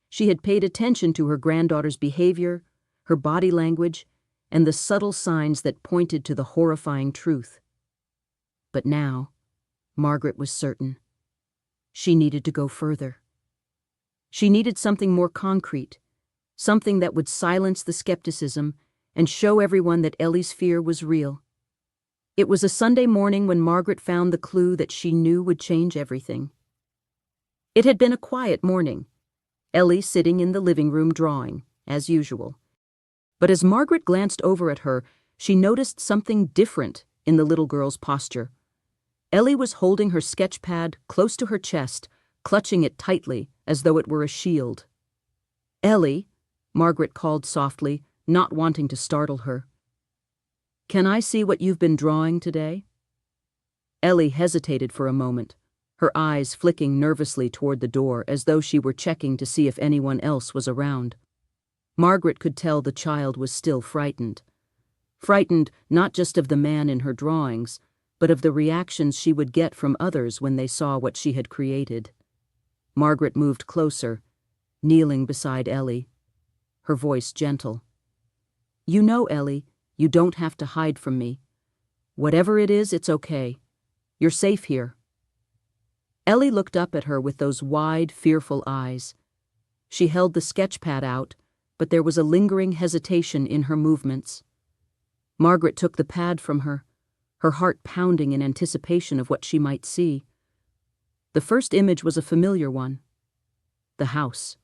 She had paid attention to her granddaughter's behavior, her body language, and the subtle signs that pointed to the horrifying truth. But now, Margaret was certain. She needed to go further. She needed something more concrete, something that would silence the skepticism and show everyone that Ellie's fear was real. It was a Sunday morning when Margaret found the clue that she knew would change everything. It had been a quiet morning, Ellie sitting in the living room drawing, as usual. But as Margaret glanced over at her, she noticed something different in the little girl's posture. Ellie was holding her sketch pad close to her chest, clutching it tightly as though it were a shield. "Ellie," Margaret called softly, not wanting to startle her. "Can I see what you've been drawing today?" Ellie hesitated for a moment, her eyes flicking nervously toward the door as though she were checking to see if anyone else was around. Margaret could tell the child was still frightened. Frightened not just of the man in her drawings, but of the reactions she would get from others when they saw what she had created. Margaret moved closer, kneeling beside Ellie, her voice gentle. "You know, Ellie, you don't have to hide from me. Whatever it is, it's okay. You're safe here." Ellie looked up at her with those wide, fearful eyes. She held the sketch pad out, but there was a lingering hesitation in her movements. Margaret took the pad from her heart pounding in anticipation of what she might see. The first image was a familiar one. The house.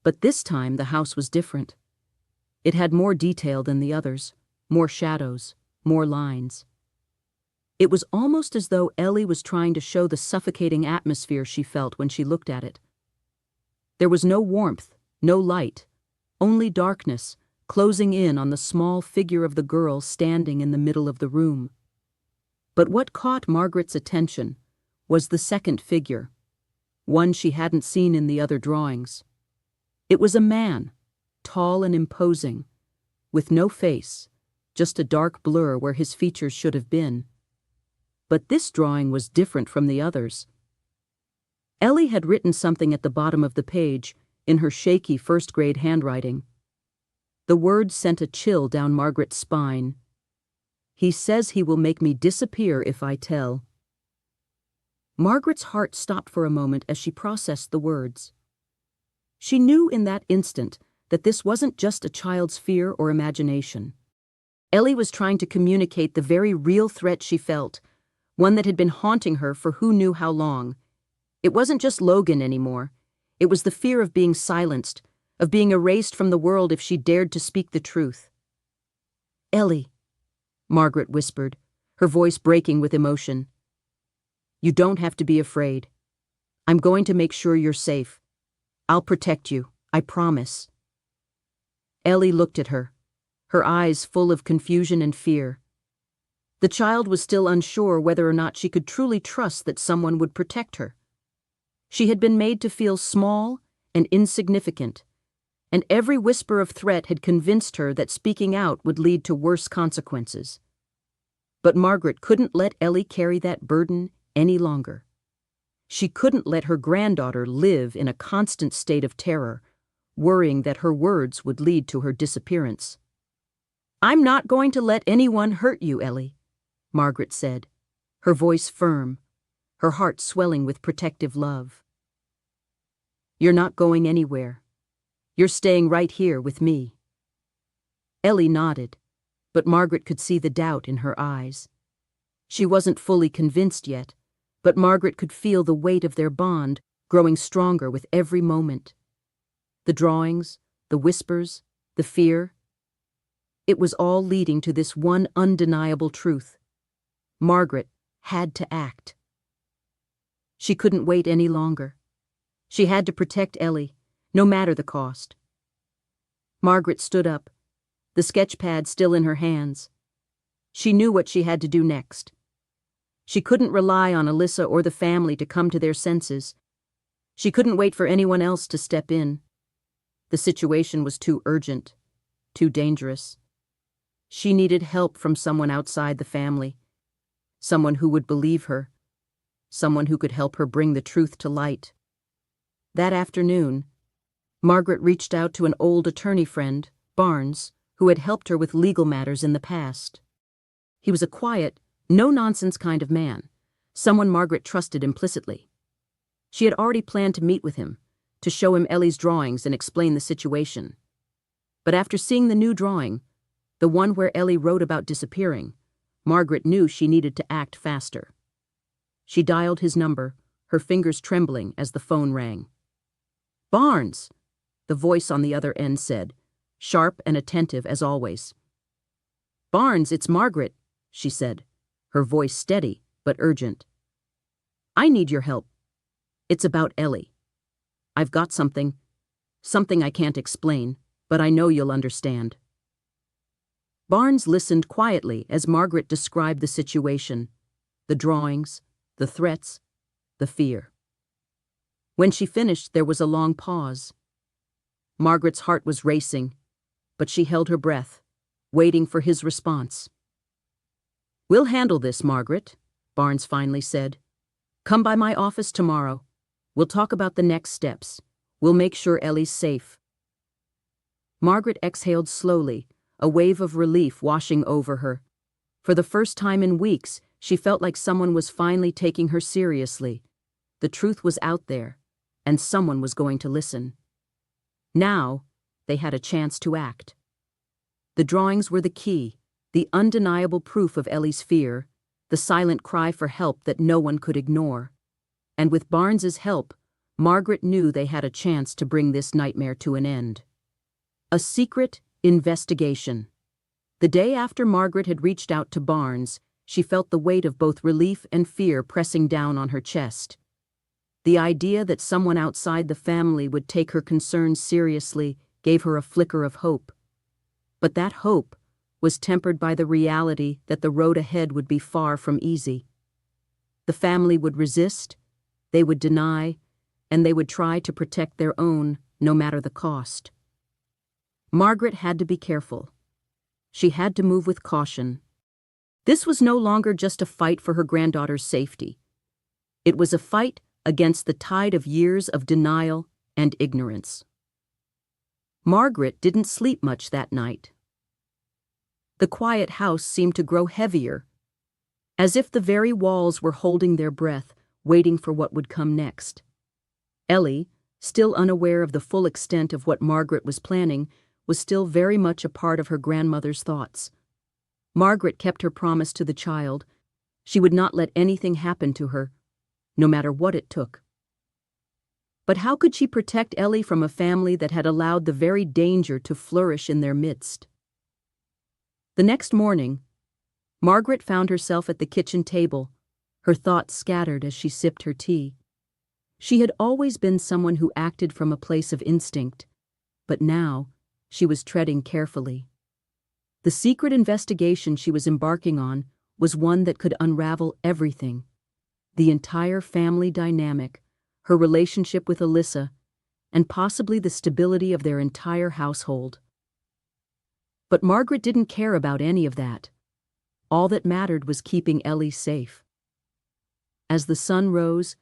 But this time the house was different. It had more detail than the others, more shadows, more lines. It was almost as though Ellie was trying to show the suffocating atmosphere she felt when she looked at it. There was no warmth, no light, only darkness, closing in on the small figure of the girl standing in the middle of the room. But what caught Margaret's attention was the second figure, one she hadn't seen in the other drawings. It was a man, tall and imposing, with no face, just a dark blur where his features should have been. But this drawing was different from the others. Ellie had written something at the bottom of the page, in her shaky first-grade handwriting. The words sent a chill down Margaret's spine. "He says he will make me disappear if I tell." Margaret's heart stopped for a moment as she processed the words. She knew in that instant that this wasn't just a child's fear or imagination. Ellie was trying to communicate the very real threat she felt, one that had been haunting her for who knew how long. It wasn't just Logan anymore. It was the fear of being silenced, of being erased from the world if she dared to speak the truth. "Ellie," Margaret whispered, her voice breaking with emotion. "You don't have to be afraid. I'm going to make sure you're safe. I'll protect you, I promise." Ellie looked at her, her eyes full of confusion and fear. The child was still unsure whether or not she could truly trust that someone would protect her. She had been made to feel small and insignificant, and every whisper of threat had convinced her that speaking out would lead to worse consequences. But Margaret couldn't let Ellie carry that burden any longer. She couldn't let her granddaughter live in a constant state of terror, worrying that her words would lead to her disappearance. "I'm not going to let anyone hurt you, Ellie," Margaret said, her voice firm, her heart swelling with protective love. "You're not going anywhere. You're staying right here with me." Ellie nodded, but Margaret could see the doubt in her eyes. She wasn't fully convinced yet, but Margaret could feel the weight of their bond growing stronger with every moment. The drawings, the whispers, the fear. It was all leading to this one undeniable truth. Margaret had to act. She couldn't wait any longer. She had to protect Ellie, no matter the cost. Margaret stood up, the sketch pad still in her hands. She knew what she had to do next. She couldn't rely on Alyssa or the family to come to their senses. She couldn't wait for anyone else to step in. The situation was too urgent, too dangerous. She needed help from someone outside the family, someone who would believe her, someone who could help her bring the truth to light. That afternoon, Margaret reached out to an old attorney friend, Barnes, who had helped her with legal matters in the past. He was a quiet, no-nonsense kind of man, someone Margaret trusted implicitly. She had already planned to meet with him, to show him Ellie's drawings and explain the situation. But after seeing the new drawing, the one where Ellie wrote about disappearing, Margaret knew she needed to act faster. She dialed his number, her fingers trembling as the phone rang. "Barnes," the voice on the other end said, sharp and attentive as always. "Barnes, it's Margaret," she said, her voice steady but urgent. "I need your help. It's about Ellie. I've got something I can't explain, but I know you'll understand." Barnes listened quietly as Margaret described the situation, the drawings, the threats, the fear. When she finished, there was a long pause. Margaret's heart was racing, but she held her breath, waiting for his response. "We'll handle this, Margaret," Barnes finally said. "Come by my office tomorrow. We'll talk about the next steps. We'll make sure Ellie's safe." Margaret exhaled slowly, a wave of relief washing over her. For the first time in weeks, she felt like someone was finally taking her seriously. The truth was out there, and someone was going to listen. Now, they had a chance to act. The drawings were the key, the undeniable proof of Ellie's fear, the silent cry for help that no one could ignore. And with Barnes's help, Margaret knew they had a chance to bring this nightmare to an end. A secret investigation. The day after Margaret had reached out to Barnes, she felt the weight of both relief and fear pressing down on her chest. The idea that someone outside the family would take her concerns seriously gave her a flicker of hope. But that hope was tempered by the reality that the road ahead would be far from easy. The family would resist, they would deny, and they would try to protect their own, no matter the cost. Margaret had to be careful. She had to move with caution. This was no longer just a fight for her granddaughter's safety. It was a fight against the tide of years of denial and ignorance. Margaret didn't sleep much that night. The quiet house seemed to grow heavier, as if the very walls were holding their breath, waiting for what would come next. Ellie, still unaware of the full extent of what Margaret was planning, was still very much a part of her grandmother's thoughts. Margaret kept her promise to the child. She would not let anything happen to her, no matter what it took. But how could she protect Ellie from a family that had allowed the very danger to flourish in their midst? The next morning, Margaret found herself at the kitchen table, her thoughts scattered as she sipped her tea. She had always been someone who acted from a place of instinct, but now she was treading carefully. The secret investigation she was embarking on was one that could unravel everything: the entire family dynamic, her relationship with Alyssa, and possibly the stability of their entire household. But Margaret didn't care about any of that. All that mattered was keeping Ellie safe. As the sun rose,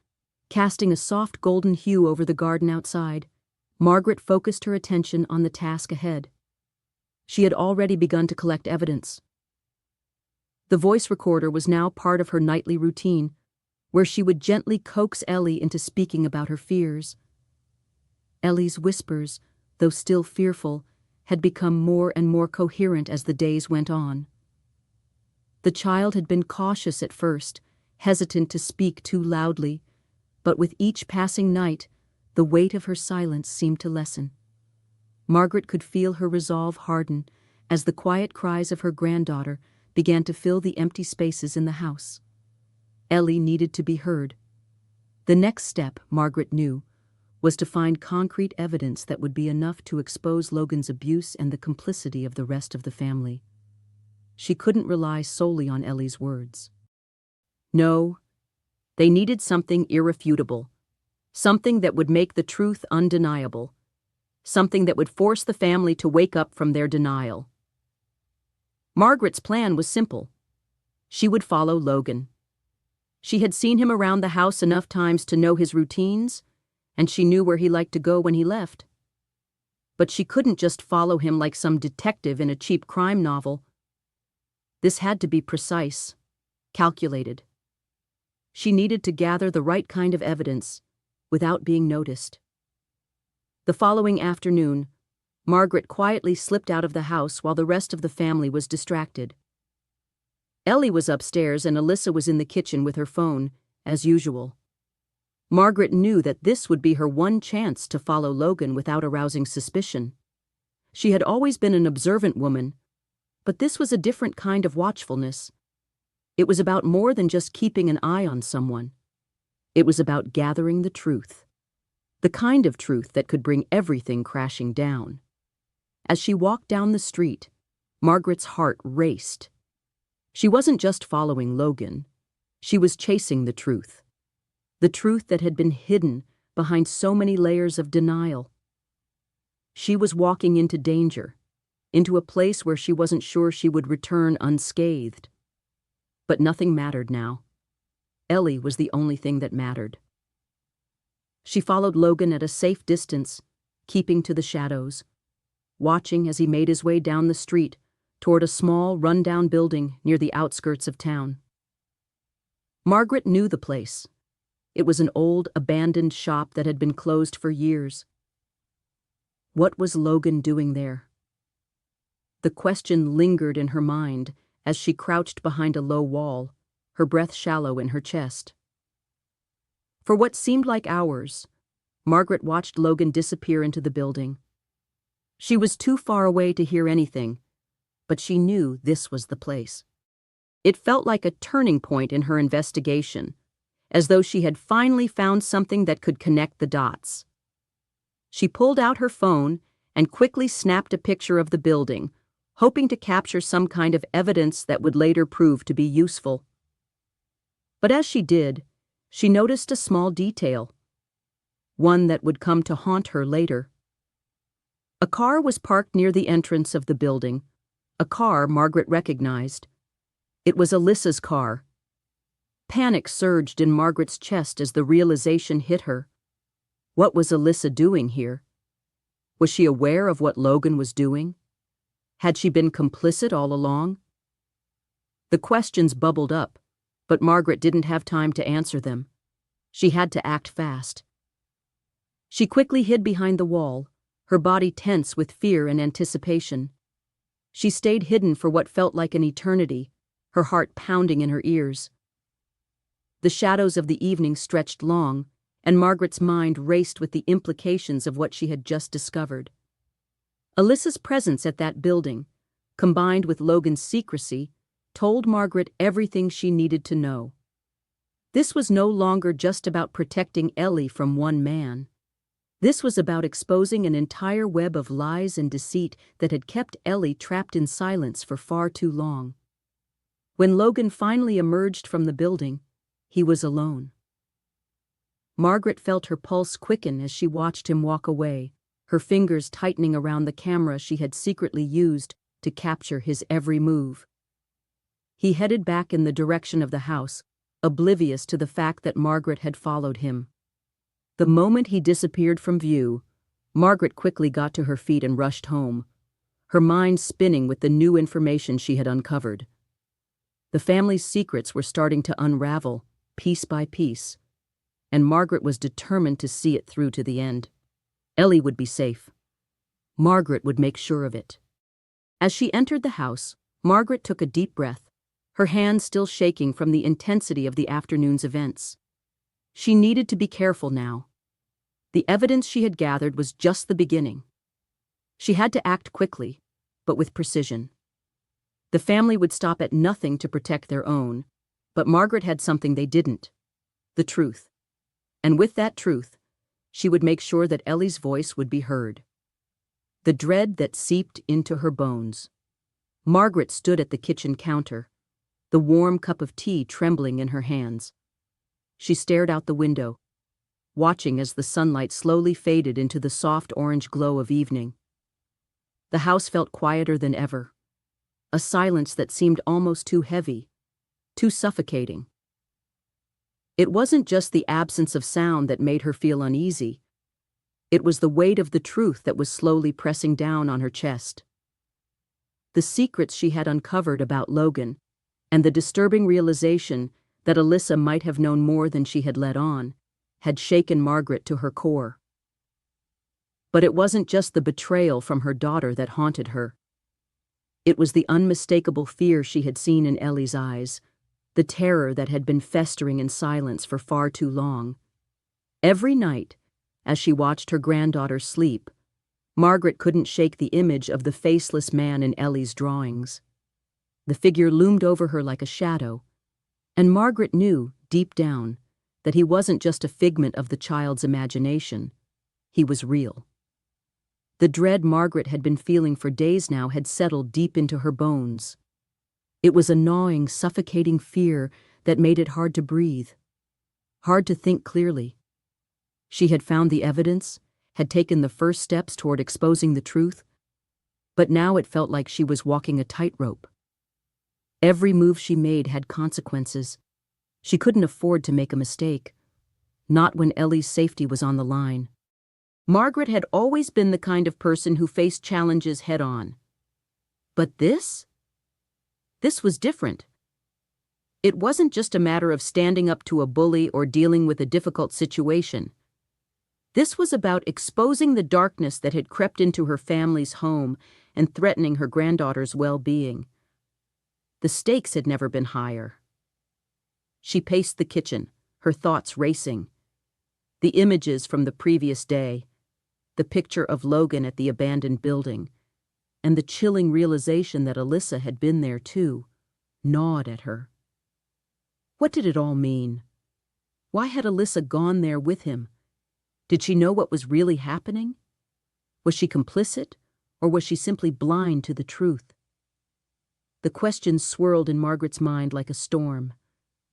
casting a soft golden hue over the garden outside, Margaret focused her attention on the task ahead. She had already begun to collect evidence. The voice recorder was now part of her nightly routine, where she would gently coax Ellie into speaking about her fears. Ellie's whispers, though still fearful, had become more and more coherent as the days went on. The child had been cautious at first, hesitant to speak too loudly, but with each passing night, the weight of her silence seemed to lessen. Margaret could feel her resolve harden as the quiet cries of her granddaughter began to fill the empty spaces in the house. Ellie needed to be heard. The next step, Margaret knew, was to find concrete evidence that would be enough to expose Logan's abuse and the complicity of the rest of the family. She couldn't rely solely on Ellie's words. No, they needed something irrefutable, something that would make the truth undeniable, something that would force the family to wake up from their denial. Margaret's plan was simple. She would follow Logan. She had seen him around the house enough times to know his routines, and she knew where he liked to go when he left. But she couldn't just follow him like some detective in a cheap crime novel. This had to be precise, calculated. She needed to gather the right kind of evidence without being noticed. The following afternoon, Margaret quietly slipped out of the house while the rest of the family was distracted. Ellie was upstairs and Alyssa was in the kitchen with her phone, as usual. Margaret knew that this would be her one chance to follow Logan without arousing suspicion. She had always been an observant woman, but this was a different kind of watchfulness. It was about more than just keeping an eye on someone. It was about gathering the truth. The kind of truth that could bring everything crashing down. As she walked down the street, Margaret's heart raced. She wasn't just following Logan. She was chasing the truth. The truth that had been hidden behind so many layers of denial. She was walking into danger, into a place where she wasn't sure she would return unscathed. But nothing mattered now. Ellie was the only thing that mattered. She followed Logan at a safe distance, keeping to the shadows, watching as he made his way down the street toward a small, run-down building near the outskirts of town. Margaret knew the place. It was an old, abandoned shop that had been closed for years. What was Logan doing there? The question lingered in her mind as she crouched behind a low wall, her breath shallow in her chest. For what seemed like hours, Margaret watched Logan disappear into the building. She was too far away to hear anything, but she knew this was the place. It felt like a turning point in her investigation, as though she had finally found something that could connect the dots. She pulled out her phone and quickly snapped a picture of the building, hoping to capture some kind of evidence that would later prove to be useful. But as she did, she noticed a small detail, one that would come to haunt her later. A car was parked near the entrance of the building, a car Margaret recognized. It was Alyssa's car. Panic surged in Margaret's chest as the realization hit her. What was Alyssa doing here? Was she aware of what Logan was doing? Had she been complicit all along? The questions bubbled up, but Margaret didn't have time to answer them. She had to act fast. She quickly hid behind the wall, her body tense with fear and anticipation. She stayed hidden for what felt like an eternity, her heart pounding in her ears. The shadows of the evening stretched long, and Margaret's mind raced with the implications of what she had just discovered. Alyssa's presence at that building, combined with Logan's secrecy, told Margaret everything she needed to know. This was no longer just about protecting Ellie from one man. This was about exposing an entire web of lies and deceit that had kept Ellie trapped in silence for far too long. When Logan finally emerged from the building, he was alone. Margaret felt her pulse quicken as she watched him walk away, her fingers tightening around the camera she had secretly used to capture his every move. He headed back in the direction of the house, oblivious to the fact that Margaret had followed him. The moment he disappeared from view, Margaret quickly got to her feet and rushed home, her mind spinning with the new information she had uncovered. The family's secrets were starting to unravel, piece by piece, and Margaret was determined to see it through to the end. Ellie would be safe. Margaret would make sure of it. As she entered the house, Margaret took a deep breath, her hands still shaking from the intensity of the afternoon's events. She needed to be careful now. The evidence she had gathered was just the beginning. She had to act quickly, but with precision. The family would stop at nothing to protect their own, but Margaret had something they didn't: the truth. And with that truth, she would make sure that Ellie's voice would be heard. The dread that seeped into her bones. Margaret stood at the kitchen counter, the warm cup of tea trembling in her hands. She stared out the window, watching as the sunlight slowly faded into the soft orange glow of evening. The house felt quieter than ever, a silence that seemed almost too heavy, too suffocating. It wasn't just the absence of sound that made her feel uneasy. It was the weight of the truth that was slowly pressing down on her chest. The secrets she had uncovered about Logan, and the disturbing realization that Alyssa might have known more than she had let on, had shaken Margaret to her core. But it wasn't just the betrayal from her daughter that haunted her. It was the unmistakable fear she had seen in Ellie's eyes, the terror that had been festering in silence for far too long. Every night, as she watched her granddaughter sleep, Margaret couldn't shake the image of the faceless man in Ellie's drawings. The figure loomed over her like a shadow, and Margaret knew, deep down, that he wasn't just a figment of the child's imagination. He was real. The dread Margaret had been feeling for days now had settled deep into her bones. It was a gnawing, suffocating fear that made it hard to breathe, hard to think clearly. She had found the evidence, had taken the first steps toward exposing the truth, but now it felt like she was walking a tightrope. Every move she made had consequences. She couldn't afford to make a mistake, not when Ellie's safety was on the line. Margaret had always been the kind of person who faced challenges head-on. But this was different. It wasn't just a matter of standing up to a bully or dealing with a difficult situation. This was about exposing the darkness that had crept into her family's home and threatening her granddaughter's well-being. The stakes had never been higher. She paced the kitchen, her thoughts racing. The images from the previous day, the picture of Logan at the abandoned building, and the chilling realization that Alyssa had been there too, gnawed at her. What did it all mean? Why had Alyssa gone there with him? Did she know what was really happening? Was she complicit, or was she simply blind to the truth? The questions swirled in Margaret's mind like a storm,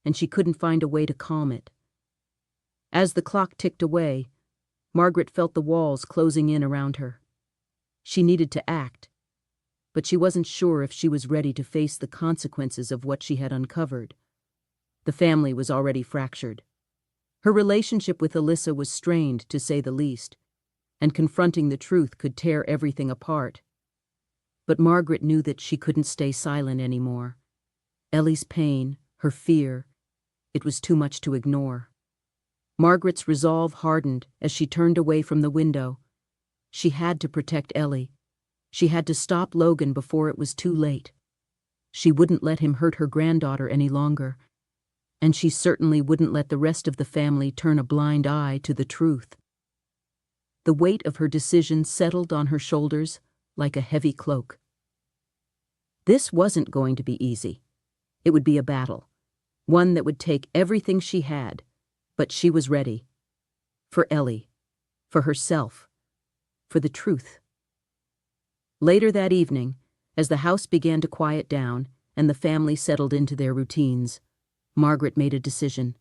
and she couldn't find a way to calm it. As the clock ticked away, Margaret felt the walls closing in around her. She needed to act, but she wasn't sure if she was ready to face the consequences of what she had uncovered. The family was already fractured. Her relationship with Alyssa was strained, to say the least, and confronting the truth could tear everything apart. But Margaret knew that she couldn't stay silent anymore. Ellie's pain, her fear, it was too much to ignore. Margaret's resolve hardened as she turned away from the window. She had to protect Ellie. She had to stop Logan before it was too late. She wouldn't let him hurt her granddaughter any longer, and she certainly wouldn't let the rest of the family turn a blind eye to the truth. The weight of her decision settled on her shoulders like a heavy cloak. This wasn't going to be easy. It would be a battle, one that would take everything she had, but she was ready. For Ellie, for herself, for the truth. Later that evening, as the house began to quiet down and the family settled into their routines, Margaret made a decision.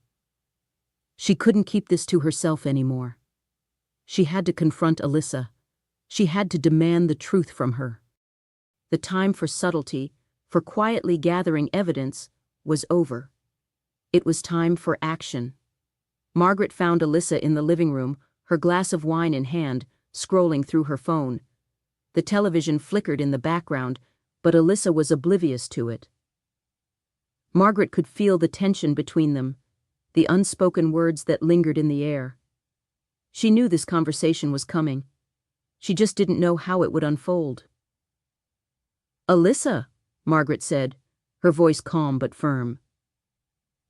She couldn't keep this to herself anymore. She had to confront Alyssa. She had to demand the truth from her. The time for subtlety, for quietly gathering evidence, was over. It was time for action. Margaret found Alyssa in the living room, her glass of wine in hand, scrolling through her phone. The television flickered in the background, but Alyssa was oblivious to it. Margaret could feel the tension between them, the unspoken words that lingered in the air. She knew this conversation was coming. She just didn't know how it would unfold. "Alyssa," Margaret said, her voice calm but firm.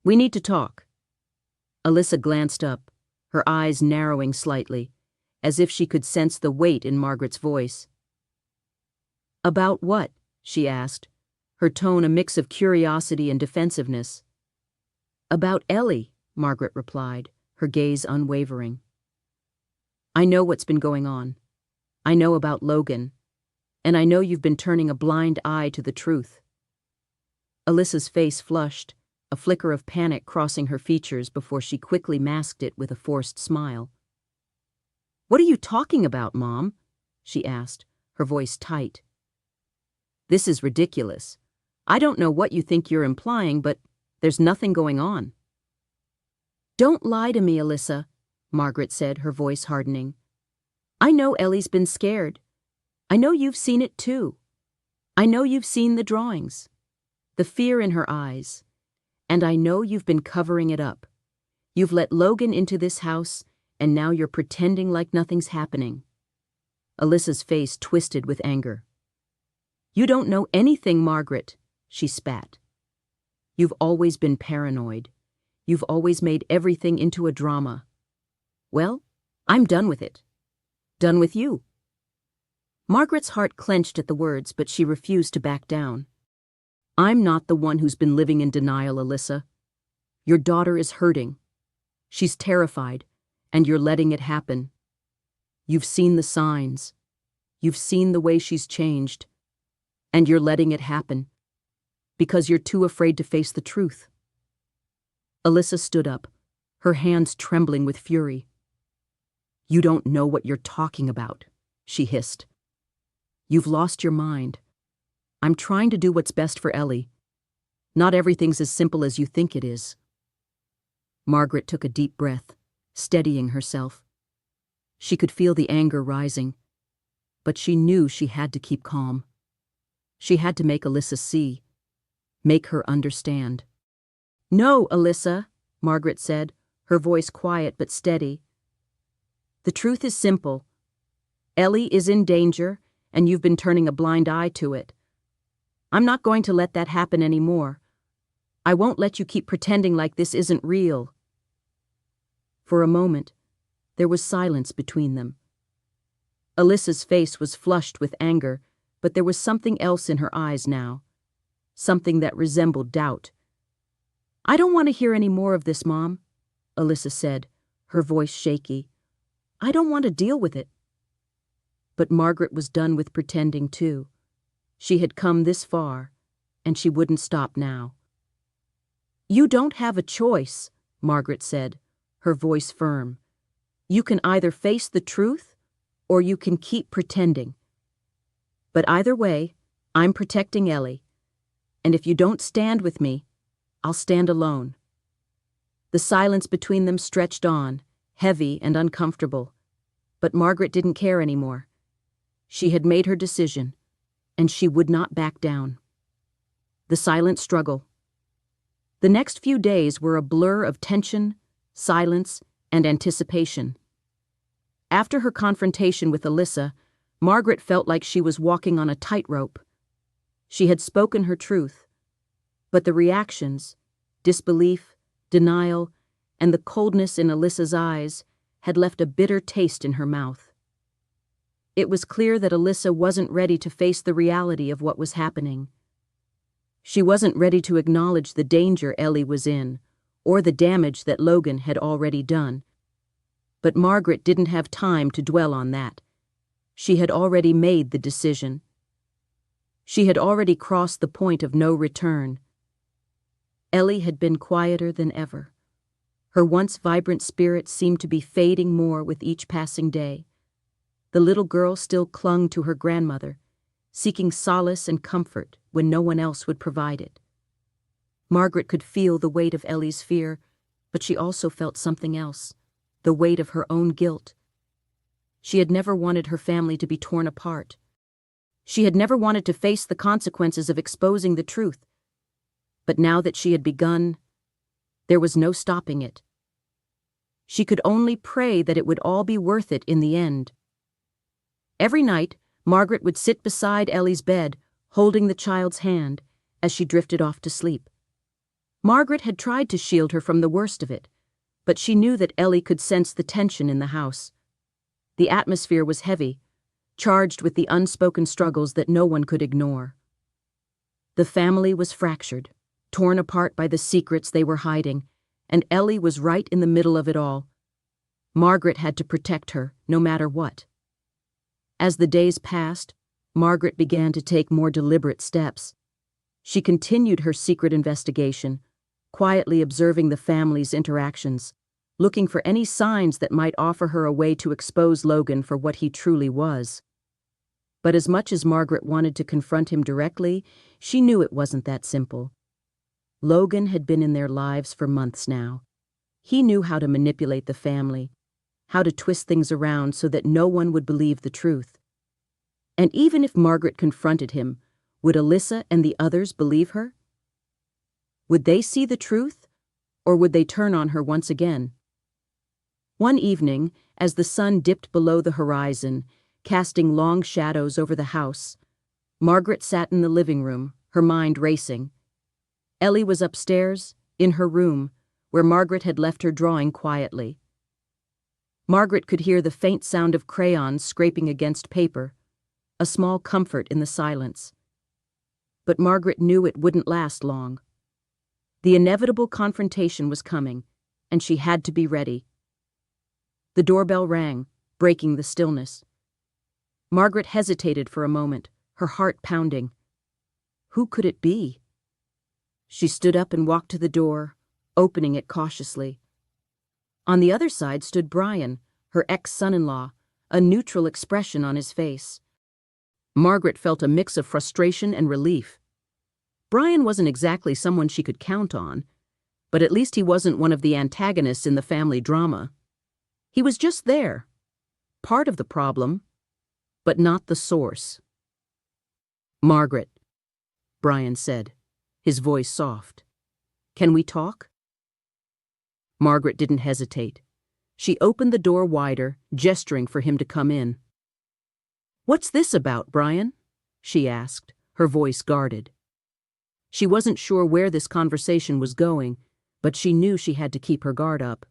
"We need to talk." Alyssa glanced up, her eyes narrowing slightly, as if she could sense the weight in Margaret's voice. "About what?" she asked, her tone a mix of curiosity and defensiveness. "About Ellie," Margaret replied, her gaze unwavering. "I know what's been going on. I know about Logan, and I know you've been turning a blind eye to the truth." Alyssa's face flushed, a flicker of panic crossing her features before she quickly masked it with a forced smile. "What are you talking about, Mom?" she asked, her voice tight. "This is ridiculous. I don't know what you think you're implying, but there's nothing going on." "Don't lie to me, Alyssa," Margaret said, her voice hardening. "I know Ellie's been scared. I know you've seen it too. I know you've seen the drawings, the fear in her eyes, and I know you've been covering it up. You've let Logan into this house, and now you're pretending like nothing's happening." Alyssa's face twisted with anger. "You don't know anything, Margaret," she spat. "You've always been paranoid. You've always made everything into a drama. Well, I'm done with it. Done with you." Margaret's heart clenched at the words, but she refused to back down. "I'm not the one who's been living in denial, Alyssa. Your daughter is hurting. She's terrified, and you're letting it happen. You've seen the signs. You've seen the way she's changed. And you're letting it happen, because you're too afraid to face the truth." Alyssa stood up, her hands trembling with fury. "You don't know what you're talking about," she hissed. "You've lost your mind. I'm trying to do what's best for Ellie. Not everything's as simple as you think it is." Margaret took a deep breath, steadying herself. She could feel the anger rising, but she knew she had to keep calm. She had to make Alyssa see, make her understand. "No, Alyssa," Margaret said, her voice quiet but steady. "The truth is simple. Ellie is in danger, and you've been turning a blind eye to it. I'm not going to let that happen anymore. I won't let you keep pretending like this isn't real." For a moment, there was silence between them. Alyssa's face was flushed with anger, but there was something else in her eyes now, something that resembled doubt. "I don't want to hear any more of this, Mom," Alyssa said, her voice shaky. "I don't want to deal with it." But Margaret was done with pretending too. She had come this far, and she wouldn't stop now. "You don't have a choice," Margaret said, her voice firm. "You can either face the truth, or you can keep pretending. But either way, I'm protecting Ellie, and if you don't stand with me, I'll stand alone." The silence between them stretched on, heavy and uncomfortable, but Margaret didn't care anymore. She had made her decision, and she would not back down. The silent struggle. The next few days were a blur of tension, silence, and anticipation. After her confrontation with Alyssa, Margaret felt like she was walking on a tightrope. She had spoken her truth, but the reactions, disbelief, denial, and the coldness in Alyssa's eyes had left a bitter taste in her mouth. It was clear that Alyssa wasn't ready to face the reality of what was happening. She wasn't ready to acknowledge the danger Ellie was in, or the damage that Logan had already done. But Margaret didn't have time to dwell on that. She had already made the decision. She had already crossed the point of no return. Ellie had been quieter than ever. Her once vibrant spirit seemed to be fading more with each passing day. The little girl still clung to her grandmother, seeking solace and comfort when no one else would provide it. Margaret could feel the weight of Ellie's fear, but she also felt something else, the weight of her own guilt. She had never wanted her family to be torn apart. She had never wanted to face the consequences of exposing the truth. But now that she had begun, there was no stopping it. She could only pray that it would all be worth it in the end. Every night, Margaret would sit beside Ellie's bed, holding the child's hand, as she drifted off to sleep. Margaret had tried to shield her from the worst of it, but she knew that Ellie could sense the tension in the house. The atmosphere was heavy, charged with the unspoken struggles that no one could ignore. The family was fractured, torn apart by the secrets they were hiding, and Ellie was right in the middle of it all. Margaret had to protect her, no matter what. As the days passed, Margaret began to take more deliberate steps. She continued her secret investigation, quietly observing the family's interactions, looking for any signs that might offer her a way to expose Logan for what he truly was. But as much as Margaret wanted to confront him directly, she knew it wasn't that simple. Logan had been in their lives for months now. He knew how to manipulate the family, how to twist things around so that no one would believe the truth. And even if Margaret confronted him, would Alyssa and the others believe her? Would they see the truth, or would they turn on her once again? One evening, as the sun dipped below the horizon, casting long shadows over the house, Margaret sat in the living room, her mind racing. Ellie was upstairs, in her room, where Margaret had left her drawing quietly. Margaret could hear the faint sound of crayons scraping against paper, a small comfort in the silence. But Margaret knew it wouldn't last long. The inevitable confrontation was coming, and she had to be ready. The doorbell rang, breaking the stillness. Margaret hesitated for a moment, her heart pounding. Who could it be? She stood up and walked to the door, opening it cautiously. On the other side stood Brian, her ex-son-in-law, a neutral expression on his face. Margaret felt a mix of frustration and relief. Brian wasn't exactly someone she could count on, but at least he wasn't one of the antagonists in the family drama. He was just there, part of the problem, but not the source. "Margaret," Brian said, his voice soft. "Can we talk?" Margaret didn't hesitate. She opened the door wider, gesturing for him to come in. "What's this about, Brian?" she asked, her voice guarded. She wasn't sure where this conversation was going, but she knew she had to keep her guard up.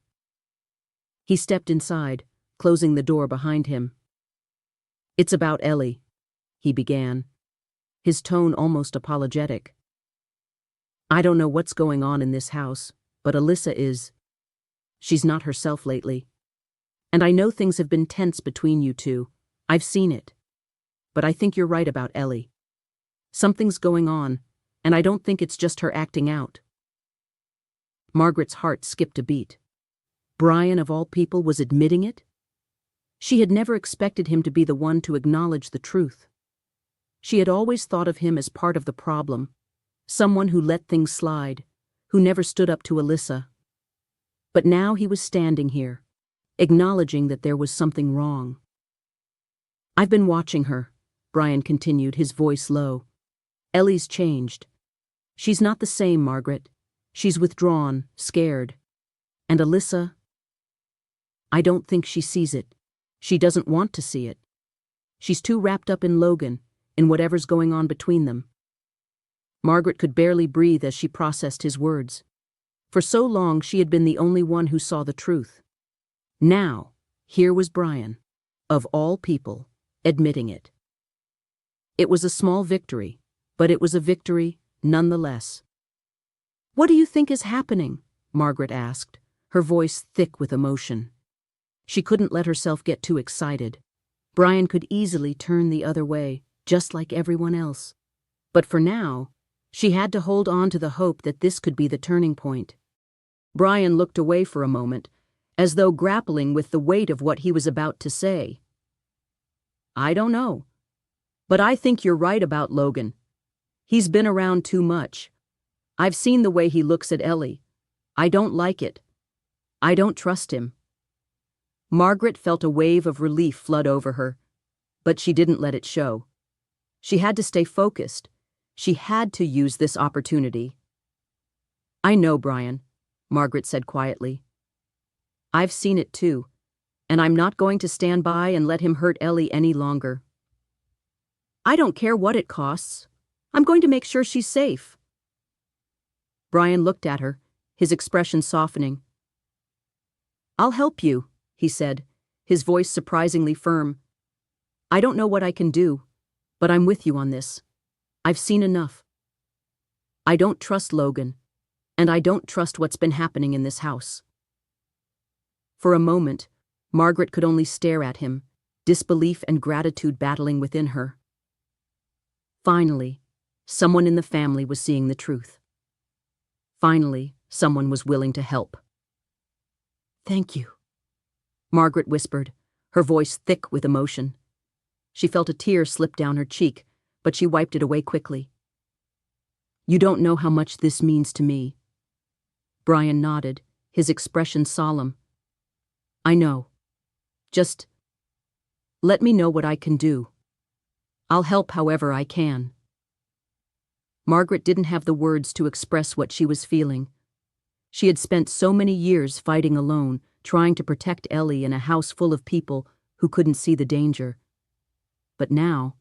He stepped inside, closing the door behind him. "It's about Ellie," he began, his tone almost apologetic. "I don't know what's going on in this house, but Alyssa is. She's not herself lately. And I know things have been tense between you two. I've seen it. But I think you're right about Ellie. Something's going on, and I don't think it's just her acting out." Margaret's heart skipped a beat. Brian, of all people, was admitting it? She had never expected him to be the one to acknowledge the truth. She had always thought of him as part of the problem, someone who let things slide, who never stood up to Alyssa. But now he was standing here, acknowledging that there was something wrong. "I've been watching her," Brian continued, his voice low. "Ellie's changed. She's not the same, Margaret. She's withdrawn, scared. And Alyssa, I don't think she sees it. She doesn't want to see it. She's too wrapped up in Logan, in whatever's going on between them." Margaret could barely breathe as she processed his words. For so long she had been the only one who saw the truth. Now, here was Brian, of all people, admitting it. It was a small victory, but it was a victory nonetheless. "What do you think is happening?" Margaret asked, her voice thick with emotion. She couldn't let herself get too excited. Brian could easily turn the other way, just like everyone else. But for now, she had to hold on to the hope that this could be the turning point. Brian looked away for a moment, as though grappling with the weight of what he was about to say. "I don't know. But I think you're right about Logan. He's been around too much. I've seen the way he looks at Ellie. I don't like it. I don't trust him." Margaret felt a wave of relief flood over her, but she didn't let it show. She had to stay focused. She had to use this opportunity. "I know, Brian," Margaret said quietly. "I've seen it too, and I'm not going to stand by and let him hurt Ellie any longer. I don't care what it costs. I'm going to make sure she's safe." Brian looked at her, his expression softening. "I'll help you," he said, his voice surprisingly firm. "I don't know what I can do, but I'm with you on this. I've seen enough. I don't trust Logan, and I don't trust what's been happening in this house." For a moment, Margaret could only stare at him, disbelief and gratitude battling within her. Finally, someone in the family was seeing the truth. Finally, someone was willing to help. "Thank you," Margaret whispered, her voice thick with emotion. She felt a tear slip down her cheek, but she wiped it away quickly. "You don't know how much this means to me." Brian nodded, his expression solemn. "I know. Just let me know what I can do. I'll help however I can." Margaret didn't have the words to express what she was feeling. She had spent so many years fighting alone, trying to protect Ellie in a house full of people who couldn't see the danger. But now,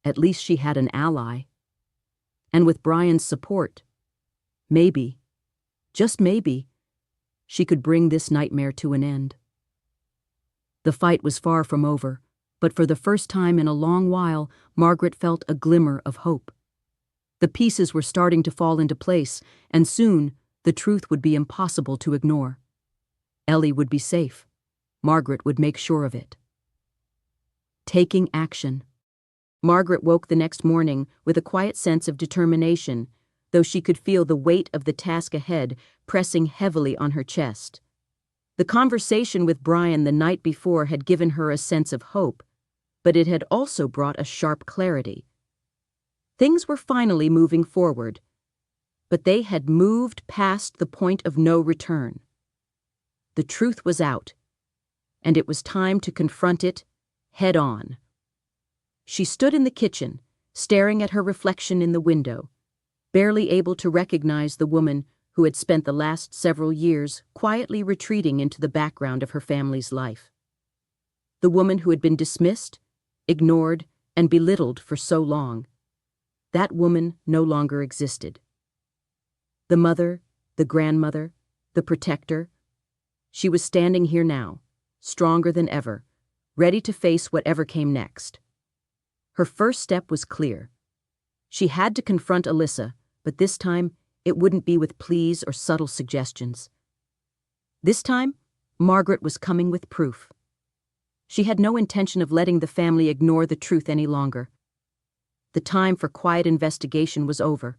at least she had an ally. And with Brian's support, maybe, just maybe, she could bring this nightmare to an end. The fight was far from over, but for the first time in a long while, Margaret felt a glimmer of hope. The pieces were starting to fall into place, and soon the truth would be impossible to ignore. Ellie would be safe. Margaret would make sure of it. Taking action. Margaret woke the next morning with a quiet sense of determination, though she could feel the weight of the task ahead pressing heavily on her chest. The conversation with Brian the night before had given her a sense of hope, but it had also brought a sharp clarity. Things were finally moving forward, but they had moved past the point of no return. The truth was out, and it was time to confront it head on. She stood in the kitchen, staring at her reflection in the window, barely able to recognize the woman who had spent the last several years quietly retreating into the background of her family's life. The woman who had been dismissed, ignored, and belittled for so long. That woman no longer existed. The mother, the grandmother, the protector. She was standing here now, stronger than ever, ready to face whatever came next. Her first step was clear. She had to confront Alyssa, but this time it wouldn't be with pleas or subtle suggestions. This time, Margaret was coming with proof. She had no intention of letting the family ignore the truth any longer. The time for quiet investigation was over.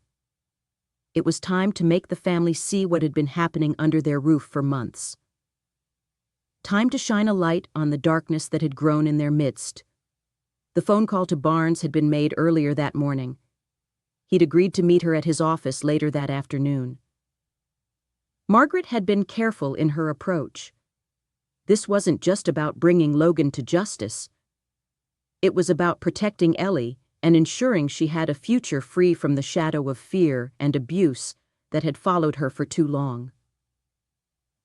It was time to make the family see what had been happening under their roof for months. Time to shine a light on the darkness that had grown in their midst. The phone call to Barnes had been made earlier that morning. He'd agreed to meet her at his office later that afternoon. Margaret had been careful in her approach. This wasn't just about bringing Logan to justice. It was about protecting Ellie and ensuring she had a future free from the shadow of fear and abuse that had followed her for too long.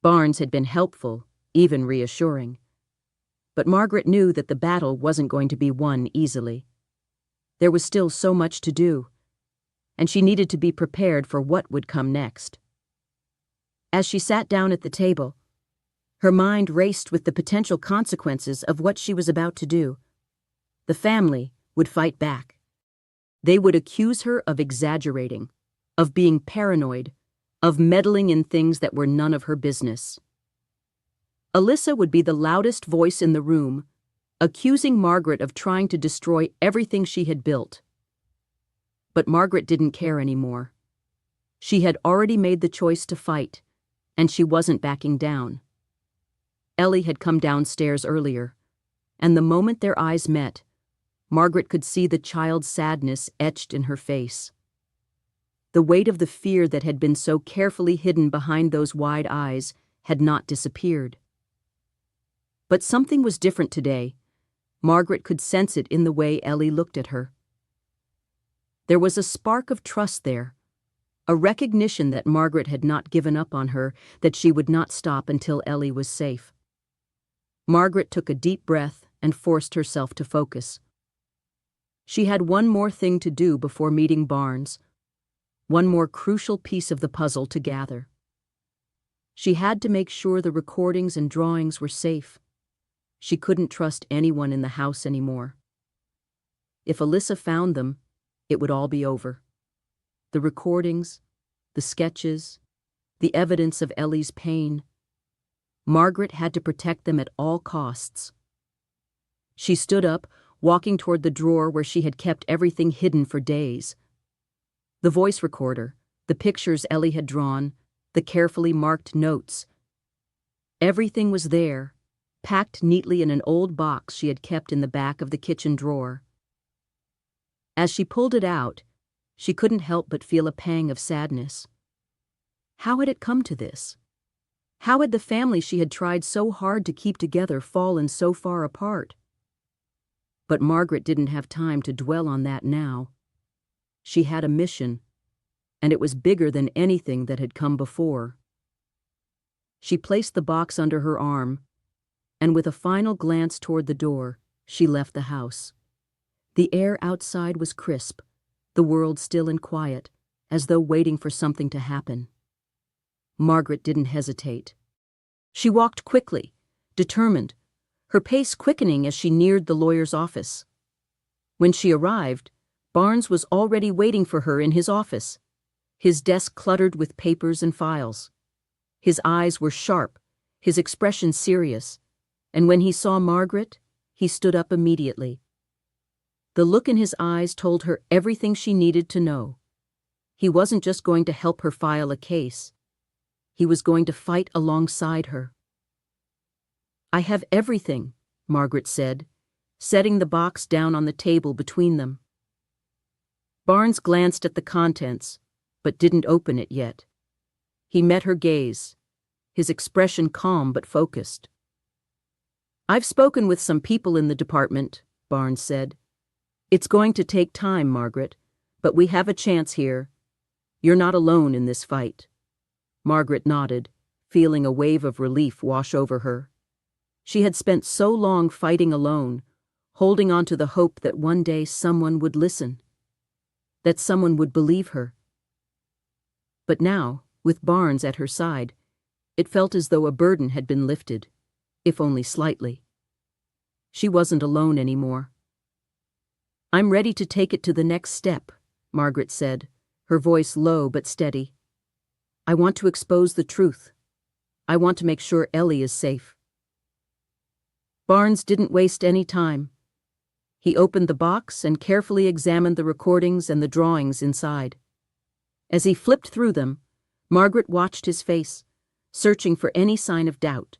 Barnes had been helpful, even reassuring. But Margaret knew that the battle wasn't going to be won easily. There was still so much to do, and she needed to be prepared for what would come next. As she sat down at the table, her mind raced with the potential consequences of what she was about to do. The family would fight back. They would accuse her of exaggerating, of being paranoid, of meddling in things that were none of her business. Alyssa would be the loudest voice in the room, accusing Margaret of trying to destroy everything she had built. But Margaret didn't care anymore. She had already made the choice to fight, and she wasn't backing down. Ellie had come downstairs earlier, and the moment their eyes met, Margaret could see the child's sadness etched in her face. The weight of the fear that had been so carefully hidden behind those wide eyes had not disappeared. But something was different today. Margaret could sense it in the way Ellie looked at her. There was a spark of trust there, a recognition that Margaret had not given up on her, that she would not stop until Ellie was safe. Margaret took a deep breath and forced herself to focus. She had one more thing to do before meeting Barnes, one more crucial piece of the puzzle to gather. She had to make sure the recordings and drawings were safe. She couldn't trust anyone in the house anymore. If Alyssa found them, it would all be over. The recordings, the sketches, the evidence of Ellie's pain. Margaret had to protect them at all costs. She stood up, walking toward the drawer where she had kept everything hidden for days. The voice recorder, the pictures Ellie had drawn, the carefully marked notes. Everything was there, packed neatly in an old box she had kept in the back of the kitchen drawer. As she pulled it out, she couldn't help but feel a pang of sadness. How had it come to this? How had the family she had tried so hard to keep together fallen so far apart? But Margaret didn't have time to dwell on that now. She had a mission, and it was bigger than anything that had come before. She placed the box under her arm, and with a final glance toward the door, she left the house. The air outside was crisp, the world still and quiet, as though waiting for something to happen. Margaret didn't hesitate. She walked quickly, determined, her pace quickening as she neared the lawyer's office. When she arrived, Barnes was already waiting for her in his office, his desk cluttered with papers and files. His eyes were sharp, his expression serious, and when he saw Margaret, he stood up immediately. The look in his eyes told her everything she needed to know. He wasn't just going to help her file a case. He was going to fight alongside her. I have everything, Margaret said, setting the box down on the table between them. Barnes glanced at the contents, but didn't open it yet. He met her gaze, his expression calm but focused. I've spoken with some people in the department, Barnes said. It's going to take time, Margaret, but we have a chance here. You're not alone in this fight. Margaret nodded, feeling a wave of relief wash over her. She had spent so long fighting alone, holding on to the hope that one day someone would listen, that someone would believe her. But now, with Barnes at her side, it felt as though a burden had been lifted, if only slightly. She wasn't alone anymore. I'm ready to take it to the next step, Margaret said, her voice low but steady. I want to expose the truth. I want to make sure Ellie is safe. Barnes didn't waste any time. He opened the box and carefully examined the recordings and the drawings inside. As he flipped through them, Margaret watched his face, searching for any sign of doubt.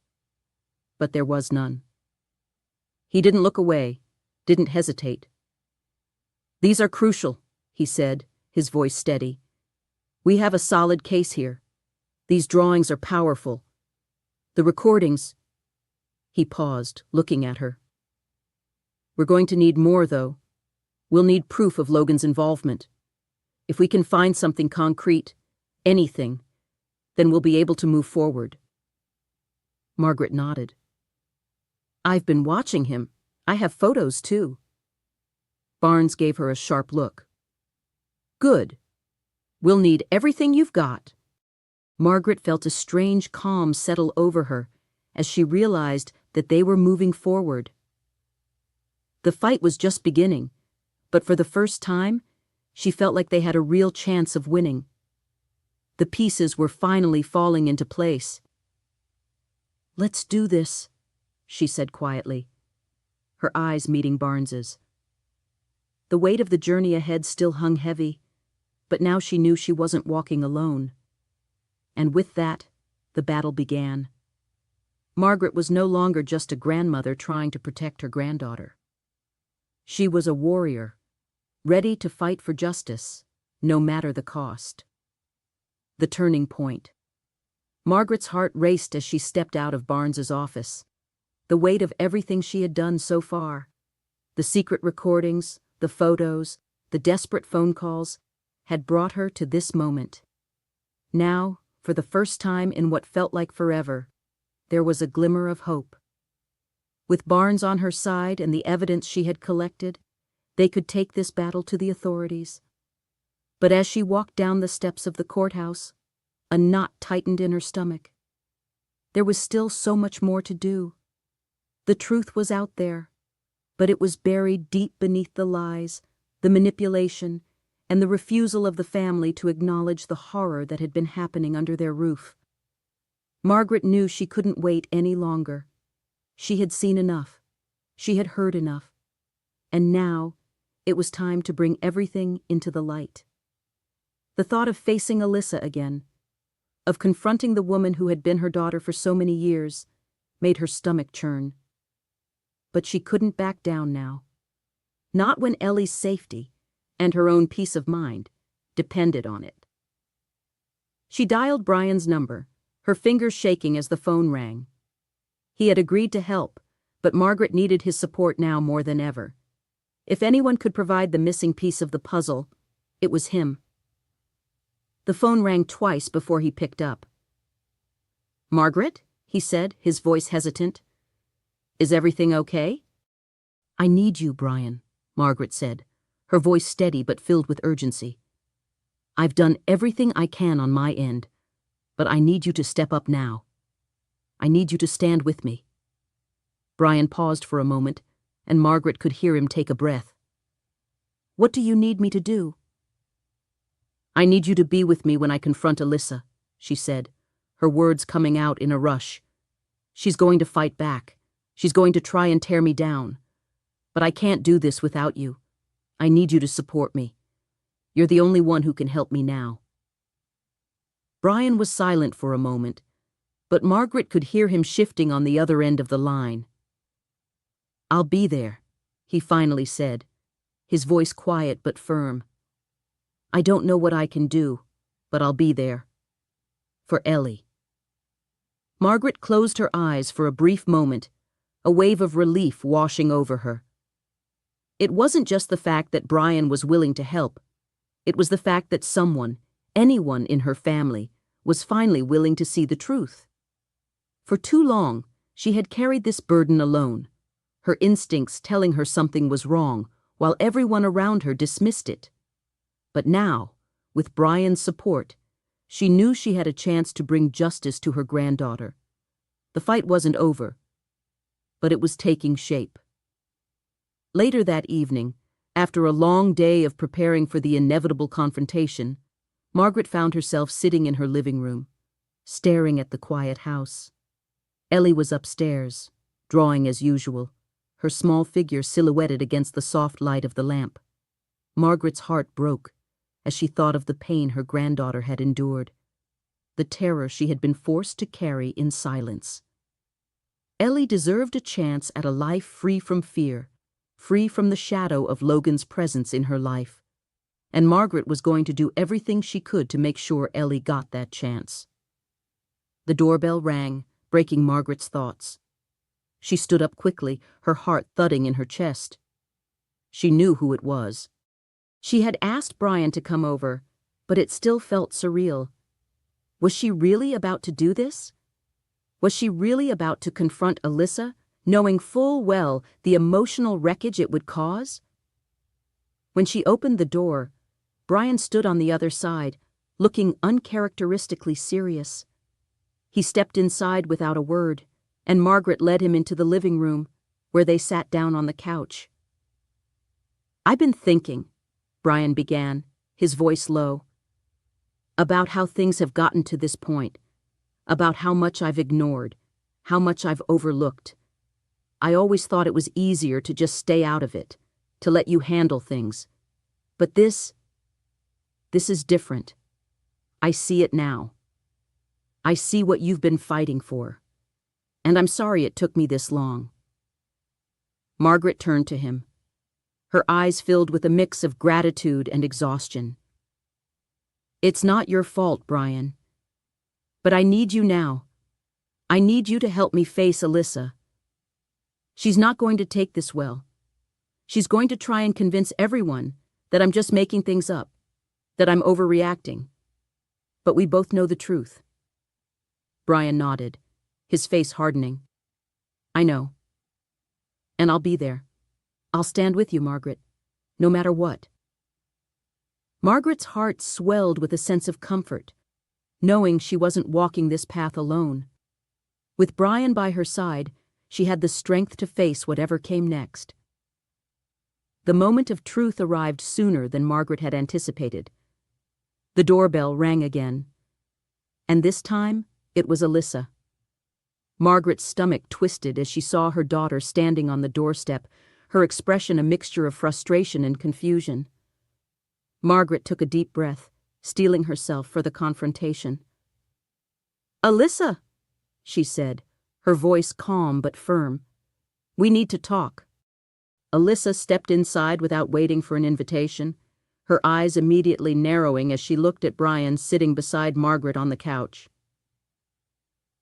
But there was none. He didn't look away, didn't hesitate. These are crucial, he said, his voice steady. We have a solid case here. These drawings are powerful. The recordings... He paused, looking at her. We're going to need more, though. We'll need proof of Logan's involvement. If we can find something concrete, anything, then we'll be able to move forward. Margaret nodded. I've been watching him. I have photos, too. Barnes gave her a sharp look. Good. We'll need everything you've got. Margaret felt a strange calm settle over her as she realized that they were moving forward. The fight was just beginning, but for the first time, she felt like they had a real chance of winning. The pieces were finally falling into place. Let's do this, she said quietly, her eyes meeting Barnes's. The weight of the journey ahead still hung heavy, but now she knew she wasn't walking alone. And with that, the battle began. Margaret was no longer just a grandmother trying to protect her granddaughter. She was a warrior, ready to fight for justice, no matter the cost. The turning point. Margaret's heart raced as she stepped out of Barnes's office. The weight of everything she had done so far, the secret recordings, the photos, the desperate phone calls, had brought her to this moment. Now, for the first time in what felt like forever, there was a glimmer of hope. With Barnes on her side and the evidence she had collected, they could take this battle to the authorities. But as she walked down the steps of the courthouse, a knot tightened in her stomach. There was still so much more to do. The truth was out there, but it was buried deep beneath the lies, the manipulation, and the refusal of the family to acknowledge the horror that had been happening under their roof. Margaret knew she couldn't wait any longer. She had seen enough. She had heard enough. And now, it was time to bring everything into the light. The thought of facing Alyssa again, of confronting the woman who had been her daughter for so many years, made her stomach churn. But she couldn't back down now. Not when Ellie's safety, and her own peace of mind, depended on it. She dialed Brian's number, her fingers shaking as the phone rang. He had agreed to help, but Margaret needed his support now more than ever. If anyone could provide the missing piece of the puzzle, it was him. The phone rang twice before he picked up. "Margaret?" he said, his voice hesitant. "Is everything okay?" "I need you, Brian," Margaret said, her voice steady but filled with urgency. "I've done everything I can on my end, but I need you to step up now. I need you to stand with me." Brian paused for a moment, and Margaret could hear him take a breath. "What do you need me to do?" "I need you to be with me when I confront Alyssa," she said, her words coming out in a rush. "She's going to fight back. She's going to try and tear me down. But I can't do this without you. I need you to support me. You're the only one who can help me now." Brian was silent for a moment, but Margaret could hear him shifting on the other end of the line. "I'll be there," he finally said, his voice quiet but firm. "I don't know what I can do, but I'll be there. For Ellie." Margaret closed her eyes for a brief moment, a wave of relief washing over her. It wasn't just the fact that Brian was willing to help. It was the fact that someone, anyone in her family, was finally willing to see the truth. For too long, she had carried this burden alone, her instincts telling her something was wrong, while everyone around her dismissed it. But now, with Brian's support, she knew she had a chance to bring justice to her granddaughter. The fight wasn't over, but it was taking shape. Later that evening, after a long day of preparing for the inevitable confrontation, Margaret found herself sitting in her living room, staring at the quiet house. Ellie was upstairs, drawing as usual, her small figure silhouetted against the soft light of the lamp. Margaret's heart broke as she thought of the pain her granddaughter had endured, the terror she had been forced to carry in silence. Ellie deserved a chance at a life free from fear, free from the shadow of Logan's presence in her life, and Margaret was going to do everything she could to make sure Ellie got that chance. The doorbell rang, breaking Margaret's thoughts. She stood up quickly, her heart thudding in her chest. She knew who it was. She had asked Brian to come over, but it still felt surreal. Was she really about to do this? Was she really about to confront Alyssa, knowing full well the emotional wreckage it would cause? When she opened the door, Brian stood on the other side, looking uncharacteristically serious. He stepped inside without a word, and Margaret led him into the living room, where they sat down on the couch. "I've been thinking," Brian began, his voice low, "about how things have gotten to this point, about how much I've ignored, how much I've overlooked. I always thought it was easier to just stay out of it, to let you handle things. But this is different. I see it now. I see what you've been fighting for. And I'm sorry it took me this long." Margaret turned to him, her eyes filled with a mix of gratitude and exhaustion. "It's not your fault, Brian. But I need you now. I need you to help me face Alyssa. She's not going to take this well. She's going to try and convince everyone that I'm just making things up, that I'm overreacting. But we both know the truth." Brian nodded, his face hardening. "I know. And I'll be there. I'll stand with you, Margaret, no matter what." Margaret's heart swelled with a sense of comfort, knowing she wasn't walking this path alone. With Brian by her side, she had the strength to face whatever came next. The moment of truth arrived sooner than Margaret had anticipated. The doorbell rang again, and this time it was Alyssa. Margaret's stomach twisted as she saw her daughter standing on the doorstep, her expression a mixture of frustration and confusion. Margaret took a deep breath, steeling herself for the confrontation. "Alyssa," she said, her voice calm but firm. "We need to talk." Alyssa stepped inside without waiting for an invitation, her eyes immediately narrowing as she looked at Brian sitting beside Margaret on the couch.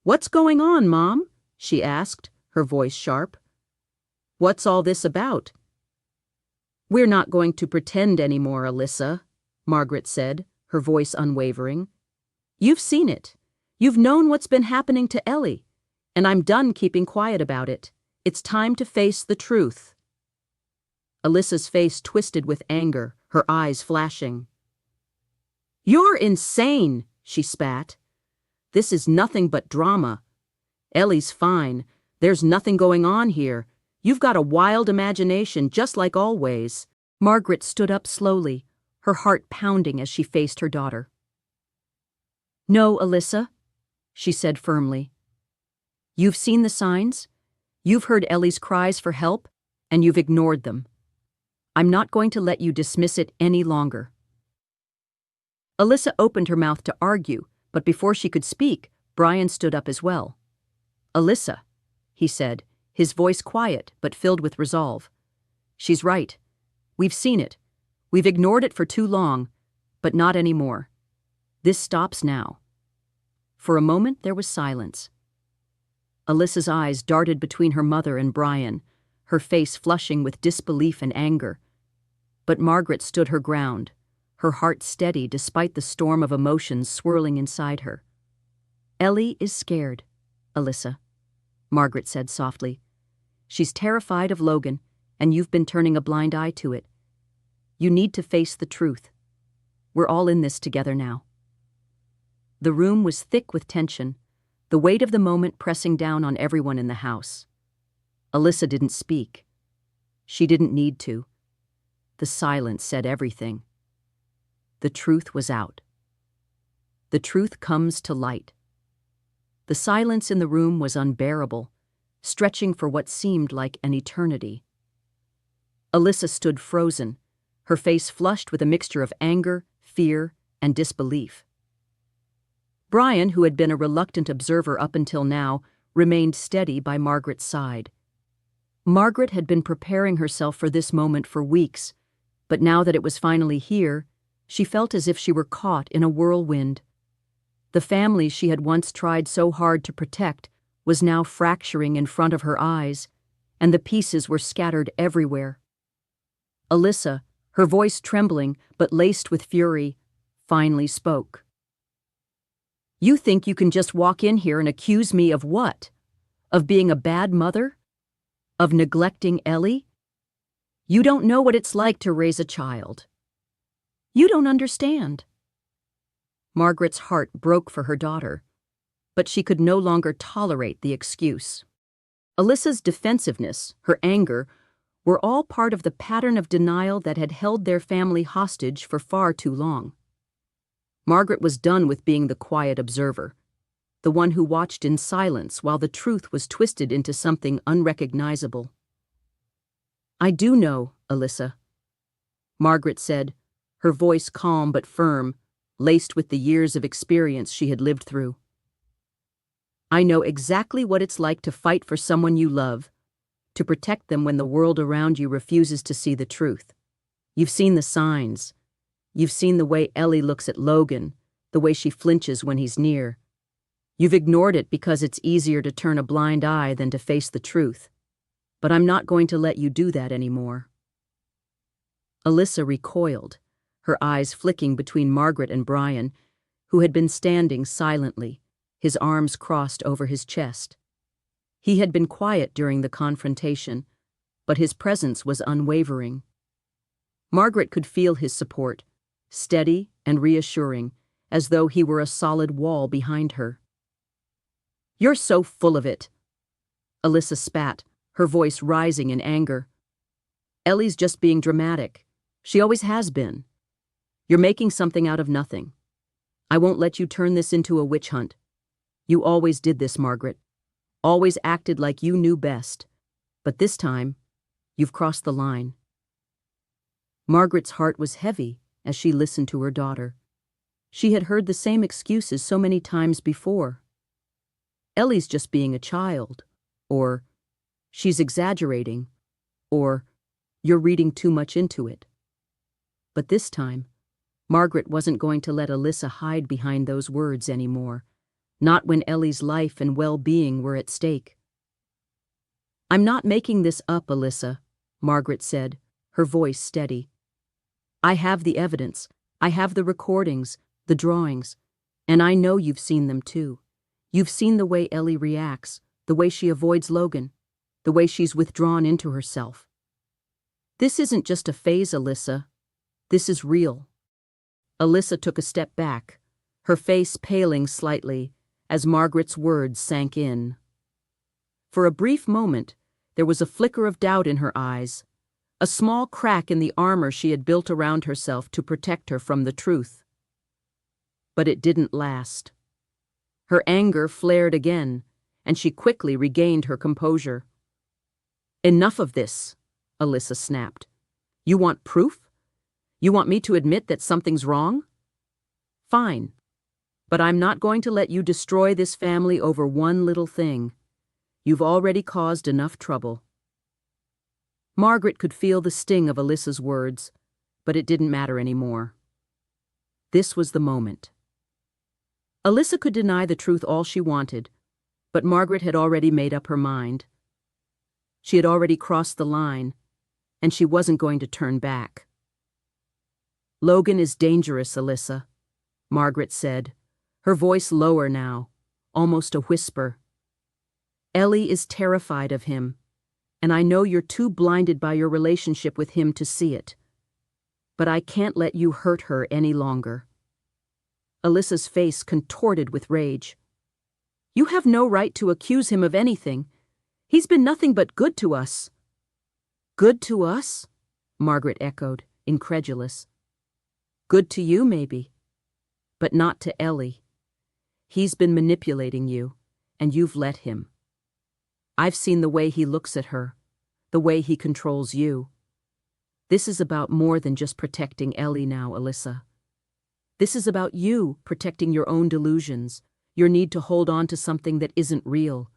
"What's going on, Mom?" she asked, her voice sharp. "What's all this about?" "We're not going to pretend anymore, Alyssa," Margaret said, her voice unwavering. "You've seen it. You've known what's been happening to Ellie, and I'm done keeping quiet about it. It's time to face the truth." Alyssa's face twisted with anger, her eyes flashing. "You're insane," she spat. "This is nothing but drama. Ellie's fine. There's nothing going on here. You've got a wild imagination, just like always." Margaret stood up slowly, her heart pounding as she faced her daughter. "No, Alyssa," she said firmly. "You've seen the signs. You've heard Ellie's cries for help, and you've ignored them. I'm not going to let you dismiss it any longer." Alyssa opened her mouth to argue, but before she could speak, Brian stood up as well. "Alyssa," he said, his voice quiet but filled with resolve. "She's right. We've seen it. We've ignored it for too long, but not anymore. This stops now." For a moment there was silence. Alyssa's eyes darted between her mother and Brian, her face flushing with disbelief and anger. But Margaret stood her ground, her heart steady despite the storm of emotions swirling inside her. "Ellie is scared, Alyssa," Margaret said softly. "She's terrified of Logan, and you've been turning a blind eye to it. You need to face the truth. We're all in this together now." The room was thick with tension, the weight of the moment pressing down on everyone in the house. Alyssa didn't speak. She didn't need to. The silence said everything. The truth was out. The truth comes to light. The silence in the room was unbearable, stretching for what seemed like an eternity. Alyssa stood frozen, her face flushed with a mixture of anger, fear, and disbelief. Brian, who had been a reluctant observer up until now, remained steady by Margaret's side. Margaret had been preparing herself for this moment for weeks, but now that it was finally here, she felt as if she were caught in a whirlwind. The family she had once tried so hard to protect was now fracturing in front of her eyes, and the pieces were scattered everywhere. Alyssa, her voice trembling but laced with fury, finally spoke. "You think you can just walk in here and accuse me of what? Of being a bad mother? Of neglecting Ellie? You don't know what it's like to raise a child. You don't understand." Margaret's heart broke for her daughter, but she could no longer tolerate the excuse. Alyssa's defensiveness, her anger, were all part of the pattern of denial that had held their family hostage for far too long. Margaret was done with being the quiet observer, the one who watched in silence while the truth was twisted into something unrecognizable. "I do know, Alyssa," Margaret said, her voice calm but firm, laced with the years of experience she had lived through. "I know exactly what it's like to fight for someone you love, to protect them when the world around you refuses to see the truth. You've seen the signs. You've seen the way Ellie looks at Logan, the way she flinches when he's near. You've ignored it because it's easier to turn a blind eye than to face the truth. But I'm not going to let you do that anymore." Alyssa recoiled, her eyes flicking between Margaret and Brian, who had been standing silently, his arms crossed over his chest. He had been quiet during the confrontation, but his presence was unwavering. Margaret could feel his support, steady and reassuring, as though he were a solid wall behind her. "You're so full of it," Alyssa spat, her voice rising in anger. "Ellie's just being dramatic. She always has been. You're making something out of nothing. I won't let you turn this into a witch hunt. You always did this, Margaret. Always acted like you knew best. But this time, you've crossed the line." Margaret's heart was heavy as she listened to her daughter. She had heard the same excuses so many times before. "Ellie's just being a child," or "she's exaggerating," or "you're reading too much into it." But this time, Margaret wasn't going to let Alyssa hide behind those words anymore, not when Ellie's life and well-being were at stake. "I'm not making this up, Alyssa," Margaret said, her voice steady. "I have the evidence, I have the recordings, the drawings, and I know you've seen them too. You've seen the way Ellie reacts, the way she avoids Logan, the way she's withdrawn into herself. This isn't just a phase, Alyssa. This is real." Alyssa took a step back, her face paling slightly as Margaret's words sank in. For a brief moment, there was a flicker of doubt in her eyes, a small crack in the armor she had built around herself to protect her from the truth. But it didn't last. Her anger flared again, and she quickly regained her composure. "Enough of this," Alyssa snapped. "You want proof? You want me to admit that something's wrong? Fine. But I'm not going to let you destroy this family over one little thing. You've already caused enough trouble." Margaret could feel the sting of Alyssa's words, but it didn't matter anymore. This was the moment. Alyssa could deny the truth all she wanted, but Margaret had already made up her mind. She had already crossed the line, and she wasn't going to turn back. "Logan is dangerous, Alyssa," Margaret said, her voice lower now, almost a whisper. "Ellie is terrified of him, and I know you're too blinded by your relationship with him to see it. But I can't let you hurt her any longer." Alyssa's face contorted with rage. "You have no right to accuse him of anything. He's been nothing but good to us." "Good to us?" Margaret echoed, incredulous. "Good to you, maybe, but not to Ellie. He's been manipulating you, and you've let him. I've seen the way he looks at her, the way he controls you. This is about more than just protecting Ellie now, Alyssa. This is about you protecting your own delusions, your need to hold on to something that isn't real.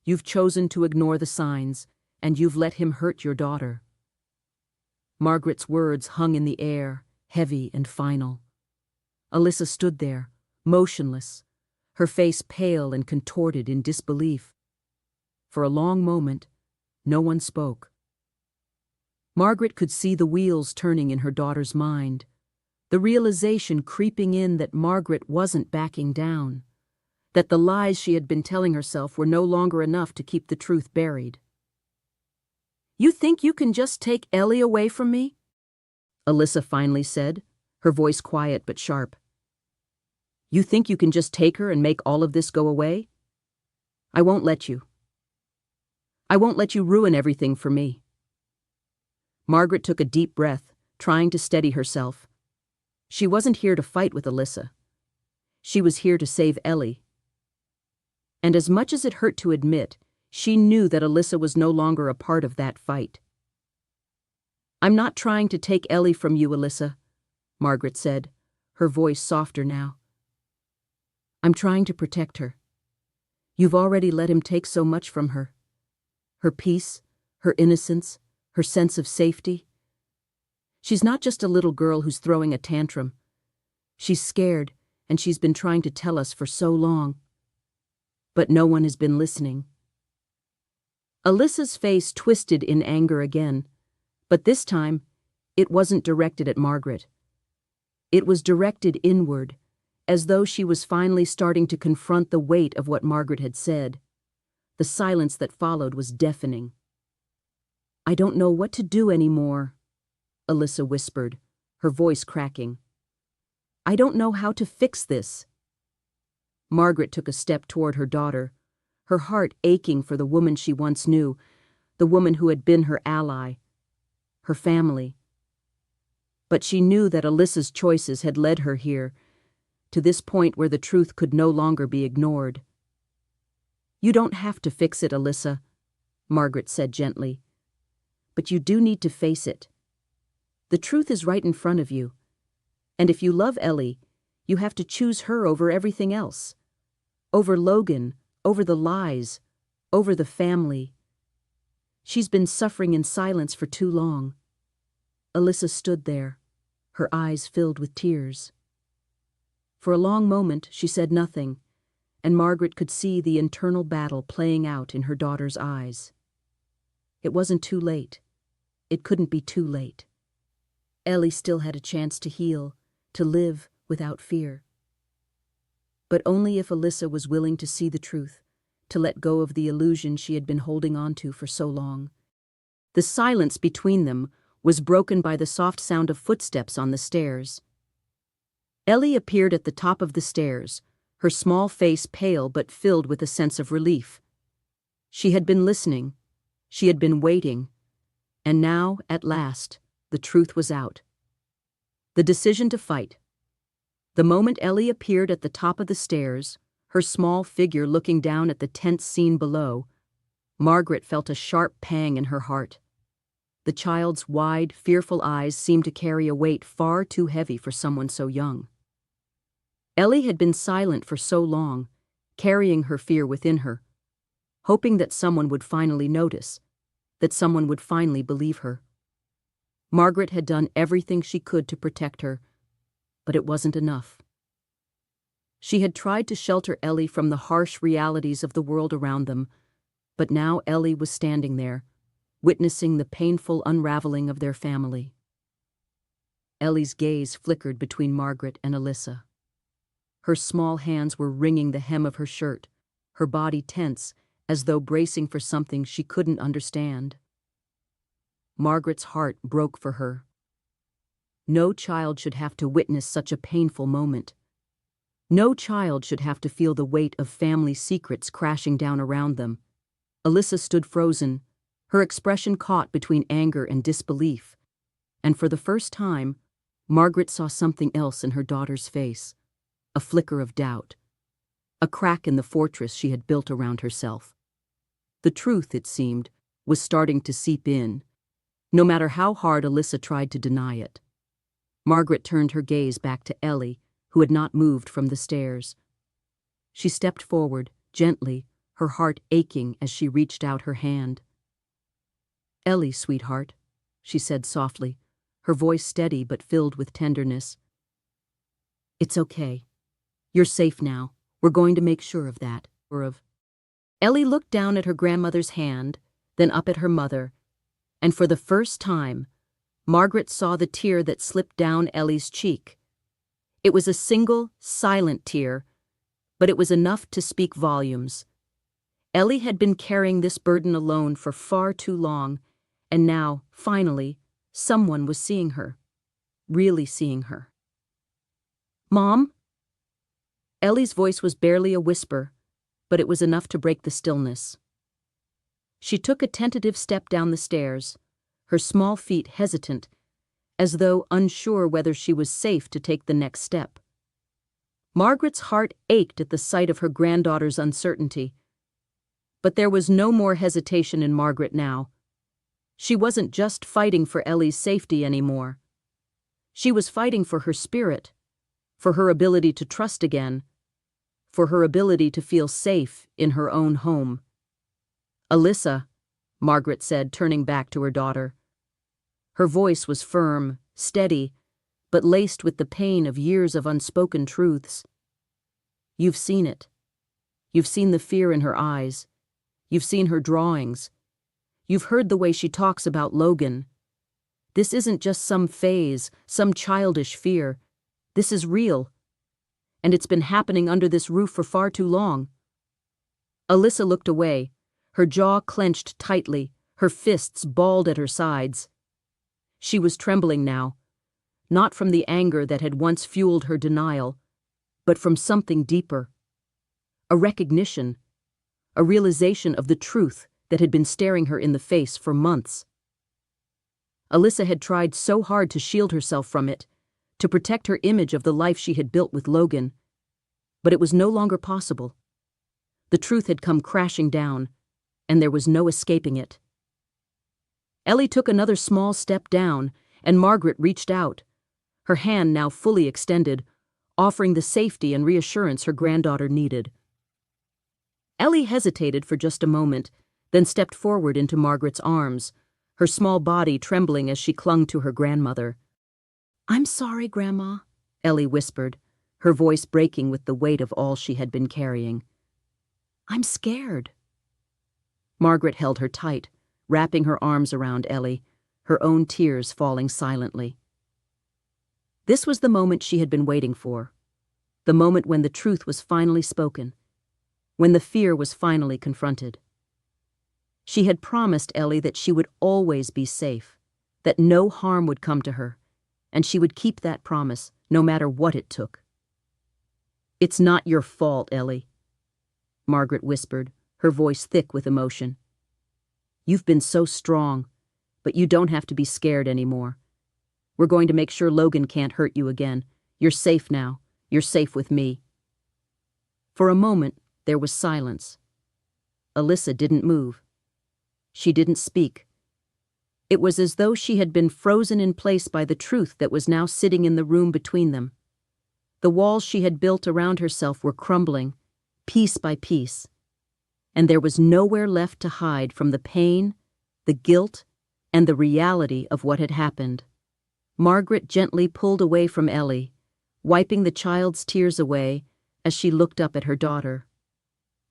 You've chosen to ignore the signs, and you've let him hurt your daughter." Margaret's words hung in the air, heavy and final. Alyssa stood there, motionless, her face pale and contorted in disbelief. For a long moment, no one spoke. Margaret could see the wheels turning in her daughter's mind, the realization creeping in that Margaret wasn't backing down, that the lies she had been telling herself were no longer enough to keep the truth buried. "You think you can just take Ellie away from me?" Alyssa finally said, her voice quiet but sharp. "You think you can just take her and make all of this go away? I won't let you. I won't let you ruin everything for me." Margaret took a deep breath, trying to steady herself. She wasn't here to fight with Alyssa. She was here to save Ellie. And as much as it hurt to admit, she knew that Alyssa was no longer a part of that fight. "I'm not trying to take Ellie from you, Alyssa," Margaret said, her voice softer now. "I'm trying to protect her. You've already let him take so much from her. Her peace, her innocence, her sense of safety. She's not just a little girl who's throwing a tantrum. She's scared, and she's been trying to tell us for so long. But no one has been listening." Alyssa's face twisted in anger again, but this time, it wasn't directed at Margaret. It was directed inward, as though she was finally starting to confront the weight of what Margaret had said. The silence that followed was deafening. "I don't know what to do anymore," Alyssa whispered, her voice cracking. "I don't know how to fix this." Margaret took a step toward her daughter, her heart aching for the woman she once knew, the woman who had been her ally, her family. But she knew that Alyssa's choices had led her here, to this point where the truth could no longer be ignored. "You don't have to fix it, Alyssa," Margaret said gently. "But you do need to face it. The truth is right in front of you. And if you love Ellie, you have to choose her over everything else. Over Logan, over the lies, over the family. She's been suffering in silence for too long." Alyssa stood there, her eyes filled with tears. For a long moment she said nothing, and Margaret could see the internal battle playing out in her daughter's eyes. It wasn't too late. It couldn't be too late. Ellie still had a chance to heal, to live without fear. But only if Alyssa was willing to see the truth, to let go of the illusion she had been holding on to for so long. The silence between them was broken by the soft sound of footsteps on the stairs. Ellie appeared at the top of the stairs, her small face pale but filled with a sense of relief. She had been listening, she had been waiting, and now, at last, the truth was out. The decision to fight. The moment Ellie appeared at the top of the stairs, her small figure looking down at the tense scene below, Margaret felt a sharp pang in her heart. The child's wide, fearful eyes seemed to carry a weight far too heavy for someone so young. Ellie had been silent for so long, carrying her fear within her, hoping that someone would finally notice, that someone would finally believe her. Margaret had done everything she could to protect her, but it wasn't enough. She had tried to shelter Ellie from the harsh realities of the world around them, but now Ellie was standing there, witnessing the painful unraveling of their family. Ellie's gaze flickered between Margaret and Alyssa. Her small hands were wringing the hem of her shirt, her body tense, as though bracing for something she couldn't understand. Margaret's heart broke for her. No child should have to witness such a painful moment. No child should have to feel the weight of family secrets crashing down around them. Alyssa stood frozen, her expression caught between anger and disbelief, and for the first time, Margaret saw something else in her daughter's face, a flicker of doubt, a crack in the fortress she had built around herself. The truth, it seemed, was starting to seep in, no matter how hard Alyssa tried to deny it. Margaret turned her gaze back to Ellie, who had not moved from the stairs. She stepped forward, gently, her heart aching as she reached out her hand. "Ellie, sweetheart," she said softly, her voice steady but filled with tenderness. "It's okay. You're safe now. We're going to make sure of that." Ellie looked down at her grandmother's hand, then up at her mother, and for the first time, Margaret saw the tear that slipped down Ellie's cheek. It was a single, silent tear, but it was enough to speak volumes. Ellie had been carrying this burden alone for far too long, and now, finally, someone was seeing her, really seeing her. "Mom?" Ellie's voice was barely a whisper, but it was enough to break the stillness. She took a tentative step down the stairs, her small feet hesitant, as though unsure whether she was safe to take the next step. Margaret's heart ached at the sight of her granddaughter's uncertainty. But there was no more hesitation in Margaret now. She wasn't just fighting for Ellie's safety anymore. She was fighting for her spirit, for her ability to trust again, for her ability to feel safe in her own home. "Alyssa," Margaret said, turning back to her daughter. Her voice was firm, steady, but laced with the pain of years of unspoken truths. "You've seen it. You've seen the fear in her eyes. You've seen her drawings. You've heard the way she talks about Logan. This isn't just some phase, some childish fear. This is real. And it's been happening under this roof for far too long." Alyssa looked away, her jaw clenched tightly, her fists balled at her sides. She was trembling now, not from the anger that had once fueled her denial, but from something deeper. A recognition, a realization of the truth that had been staring her in the face for months. Alyssa had tried so hard to shield herself from it, to protect her image of the life she had built with Logan, but it was no longer possible. The truth had come crashing down, and there was no escaping it. Ellie took another small step down, and Margaret reached out, her hand now fully extended, offering the safety and reassurance her granddaughter needed. Ellie hesitated for just a moment, then stepped forward into Margaret's arms, her small body trembling as she clung to her grandmother. "I'm sorry, Grandma," Ellie whispered, her voice breaking with the weight of all she had been carrying. "I'm scared." Margaret held her tight, wrapping her arms around Ellie, her own tears falling silently. This was the moment she had been waiting for, the moment when the truth was finally spoken, when the fear was finally confronted. She had promised Ellie that she would always be safe, that no harm would come to her, and she would keep that promise, no matter what it took. "It's not your fault, Ellie," Margaret whispered, her voice thick with emotion. "You've been so strong, but you don't have to be scared anymore. We're going to make sure Logan can't hurt you again. You're safe now. You're safe with me." For a moment, there was silence. Alyssa didn't move. She didn't speak. It was as though she had been frozen in place by the truth that was now sitting in the room between them. The walls she had built around herself were crumbling, piece by piece, and there was nowhere left to hide from the pain, the guilt, and the reality of what had happened. Margaret gently pulled away from Ellie, wiping the child's tears away as she looked up at her daughter.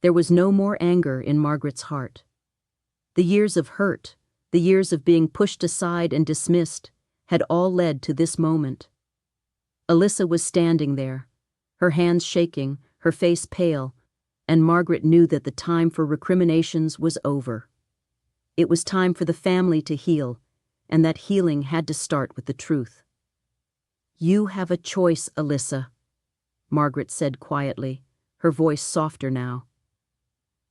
There was no more anger in Margaret's heart. The years of hurt, the years of being pushed aside and dismissed, had all led to this moment. Alyssa was standing there, her hands shaking, her face pale, and Margaret knew that the time for recriminations was over. It was time for the family to heal, and that healing had to start with the truth. "You have a choice, Alyssa," Margaret said quietly, her voice softer now.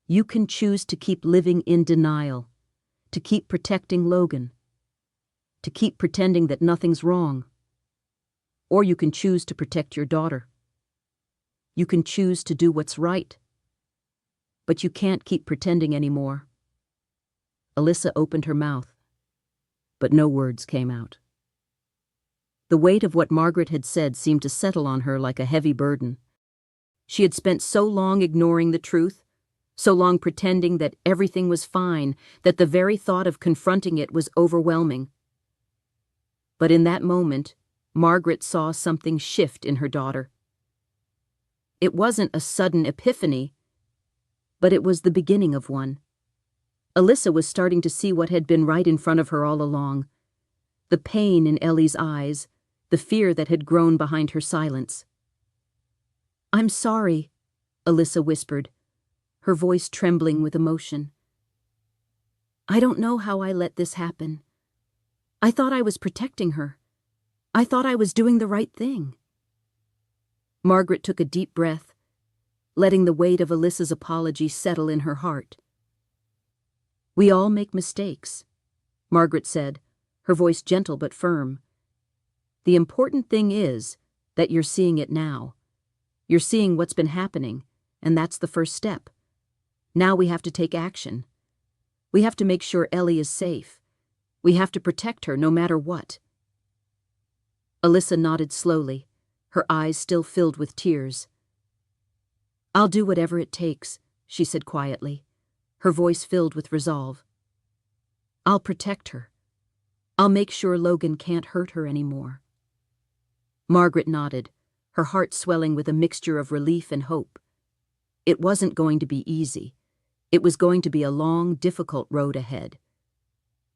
"You can choose to keep living in denial, to keep protecting Logan, to keep pretending that nothing's wrong. Or you can choose to protect your daughter. You can choose to do what's right. But you can't keep pretending anymore." Alyssa opened her mouth, but no words came out. The weight of what Margaret had said seemed to settle on her like a heavy burden. She had spent so long ignoring the truth, so long pretending that everything was fine, that the very thought of confronting it was overwhelming. But in that moment, Margaret saw something shift in her daughter. It wasn't a sudden epiphany, but it was the beginning of one. Alyssa was starting to see what had been right in front of her all along. The pain in Ellie's eyes, the fear that had grown behind her silence. "I'm sorry," Alyssa whispered, her voice trembling with emotion. "I don't know how I let this happen. I thought I was protecting her. I thought I was doing the right thing." Margaret took a deep breath, letting the weight of Alyssa's apology settle in her heart. "We all make mistakes," Margaret said, her voice gentle but firm. "The important thing is that you're seeing it now. You're seeing what's been happening, and that's the first step. Now we have to take action. We have to make sure Ellie is safe. We have to protect her no matter what." Alyssa nodded slowly, her eyes still filled with tears. "I'll do whatever it takes," she said quietly, her voice filled with resolve. "I'll protect her. I'll make sure Logan can't hurt her anymore." Margaret nodded, her heart swelling with a mixture of relief and hope. It wasn't going to be easy. It was going to be a long, difficult road ahead.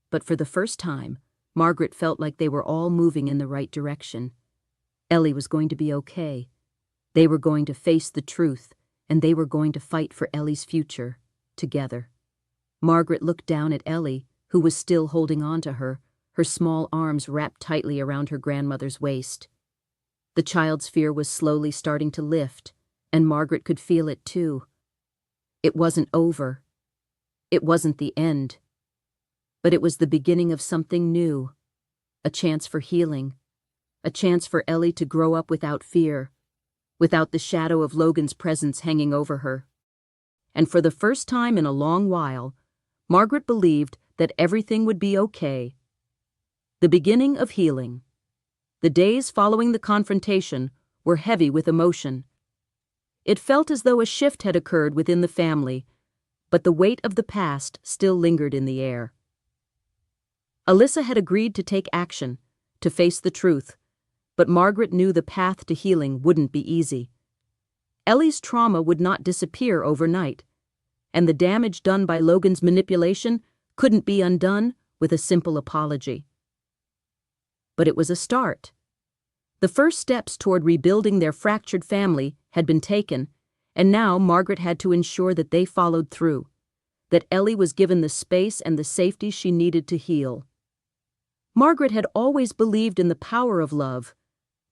But for the first time, Margaret felt like they were all moving in the right direction. Ellie was going to be okay. They were going to face the truth, and they were going to fight for Ellie's future, together. Margaret looked down at Ellie, who was still holding on to her, her small arms wrapped tightly around her grandmother's waist. The child's fear was slowly starting to lift, and Margaret could feel it too. It wasn't over. It wasn't the end. But it was the beginning of something new, a chance for healing, a chance for Ellie to grow up without fear, without the shadow of Logan's presence hanging over her. And for the first time in a long while, Margaret believed that everything would be okay. The beginning of healing. The days following the confrontation were heavy with emotion. It felt as though a shift had occurred within the family, but the weight of the past still lingered in the air. Alyssa had agreed to take action, to face the truth, but Margaret knew the path to healing wouldn't be easy. Ellie's trauma would not disappear overnight, and the damage done by Logan's manipulation couldn't be undone with a simple apology. But it was a start. The first steps toward rebuilding their fractured family had been taken, and now Margaret had to ensure that they followed through, that Ellie was given the space and the safety she needed to heal. Margaret had always believed in the power of love,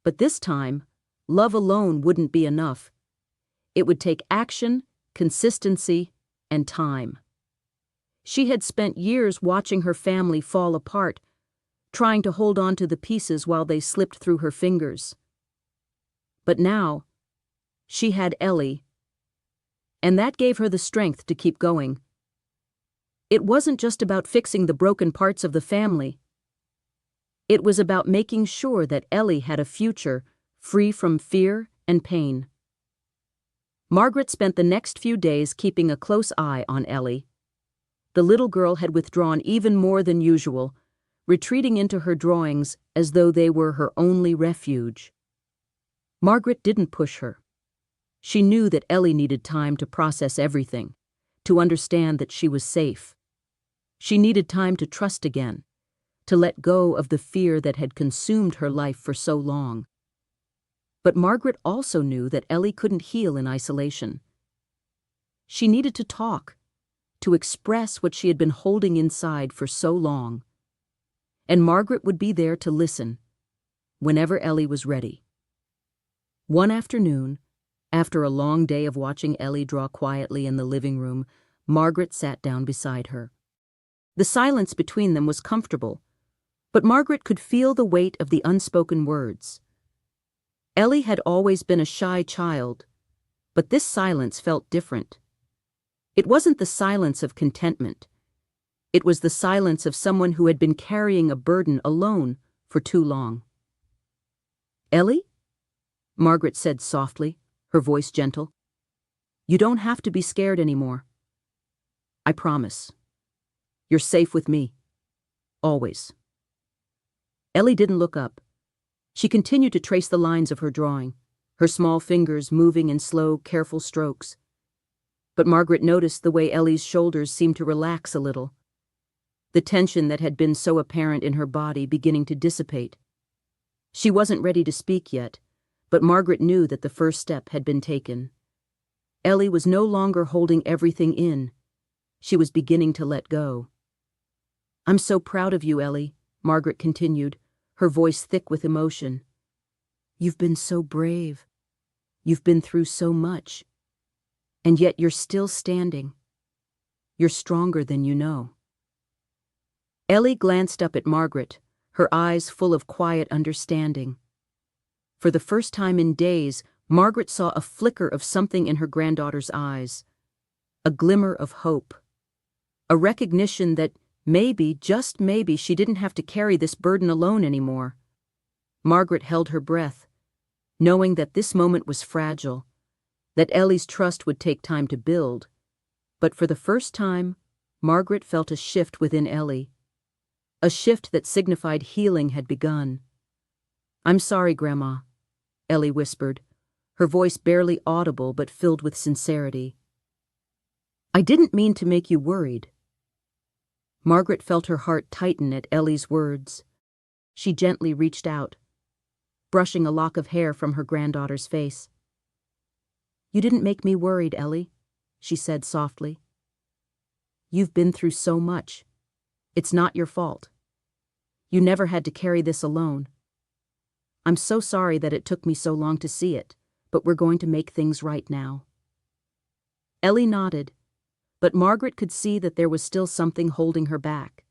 but this time, love alone wouldn't be enough. It would take action, consistency, and time. She had spent years watching her family fall apart, trying to hold on to the pieces while they slipped through her fingers. But now, she had Ellie, and that gave her the strength to keep going. It wasn't just about fixing the broken parts of the family. It was about making sure that Ellie had a future free from fear and pain. Margaret spent the next few days keeping a close eye on Ellie. The little girl had withdrawn even more than usual, retreating into her drawings as though they were her only refuge. Margaret didn't push her. She knew that Ellie needed time to process everything, to understand that she was safe. She needed time to trust again, to let go of the fear that had consumed her life for so long. But Margaret also knew that Ellie couldn't heal in isolation. She needed to talk, to express what she had been holding inside for so long. And Margaret would be there to listen, whenever Ellie was ready. One afternoon, after a long day of watching Ellie draw quietly in the living room, Margaret sat down beside her. The silence between them was comfortable, but Margaret could feel the weight of the unspoken words. Ellie had always been a shy child, but this silence felt different. It wasn't the silence of contentment. It was the silence of someone who had been carrying a burden alone for too long. "Ellie?" Margaret said softly, her voice gentle. "You don't have to be scared anymore. I promise. You're safe with me. Always." Ellie didn't look up. She continued to trace the lines of her drawing, her small fingers moving in slow, careful strokes. But Margaret noticed the way Ellie's shoulders seemed to relax a little, the tension that had been so apparent in her body beginning to dissipate. She wasn't ready to speak yet, but Margaret knew that the first step had been taken. Ellie was no longer holding everything in. She was beginning to let go. "I'm so proud of you, Ellie," Margaret continued, her voice thick with emotion. "You've been so brave. You've been through so much. And yet you're still standing. You're stronger than you know." Ellie glanced up at Margaret, her eyes full of quiet understanding. For the first time in days, Margaret saw a flicker of something in her granddaughter's eyes, a glimmer of hope, a recognition that maybe, just maybe, she didn't have to carry this burden alone anymore. Margaret held her breath, knowing that this moment was fragile, that Ellie's trust would take time to build. But for the first time, Margaret felt a shift within Ellie, a shift that signified healing had begun. "I'm sorry, Grandma," Ellie whispered, her voice barely audible but filled with sincerity. "I didn't mean to make you worried." Margaret felt her heart tighten at Ellie's words. She gently reached out, brushing a lock of hair from her granddaughter's face. "You didn't make me worried, Ellie," she said softly. "You've been through so much. It's not your fault. You never had to carry this alone. I'm so sorry that it took me so long to see it, but we're going to make things right now." Ellie nodded, but Margaret could see that there was still something holding her back,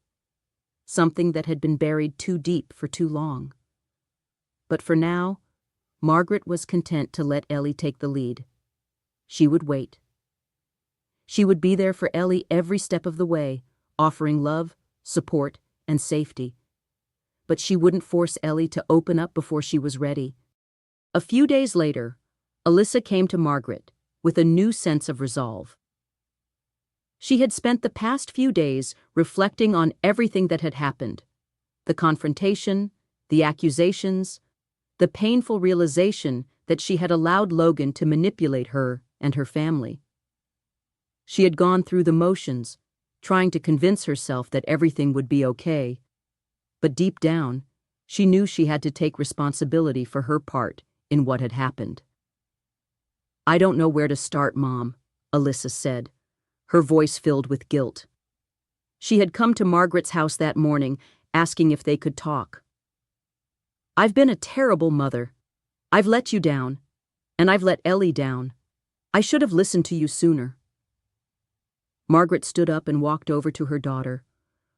something that had been buried too deep for too long. But for now, Margaret was content to let Ellie take the lead. She would wait. She would be there for Ellie every step of the way, offering love, support, and safety. But she wouldn't force Ellie to open up before she was ready. A few days later, Alyssa came to Margaret with a new sense of resolve. She had spent the past few days reflecting on everything that had happened, the confrontation, the accusations, the painful realization that she had allowed Logan to manipulate her and her family. She had gone through the motions, trying to convince herself that everything would be okay. But deep down, she knew she had to take responsibility for her part in what had happened. "I don't know where to start, Mom," Alyssa said, her voice filled with guilt. She had come to Margaret's house that morning, asking if they could talk. "I've been a terrible mother. I've let you down, and I've let Ellie down. I should have listened to you sooner." Margaret stood up and walked over to her daughter,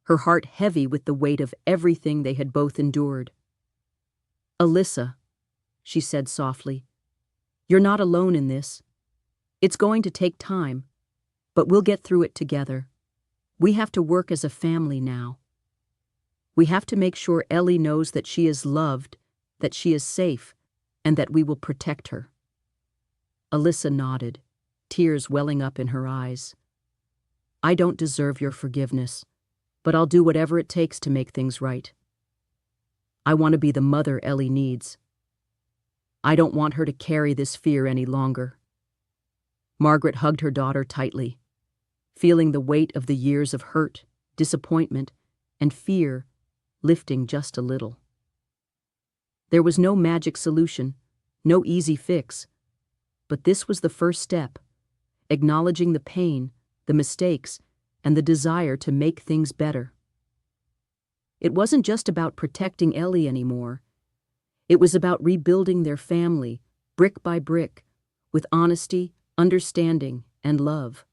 her heart heavy with the weight of everything they had both endured. "Alyssa," she said softly, "you're not alone in this. It's going to take time, but we'll get through it together. We have to work as a family now. We have to make sure Ellie knows that she is loved, that she is safe, and that we will protect her." Alyssa nodded, tears welling up in her eyes. I don't deserve your forgiveness, but I'll do whatever it takes to make things right. I want to be the mother Ellie needs. I don't want her to carry this fear any longer. Margaret hugged her daughter tightly, feeling the weight of the years of hurt, disappointment, and fear lifting just a little. There was no magic solution, no easy fix, but this was the first step, acknowledging the pain, the mistakes, and the desire to make things better. It wasn't just about protecting Ellie anymore. It was about rebuilding their family, brick by brick, with honesty, understanding, and love.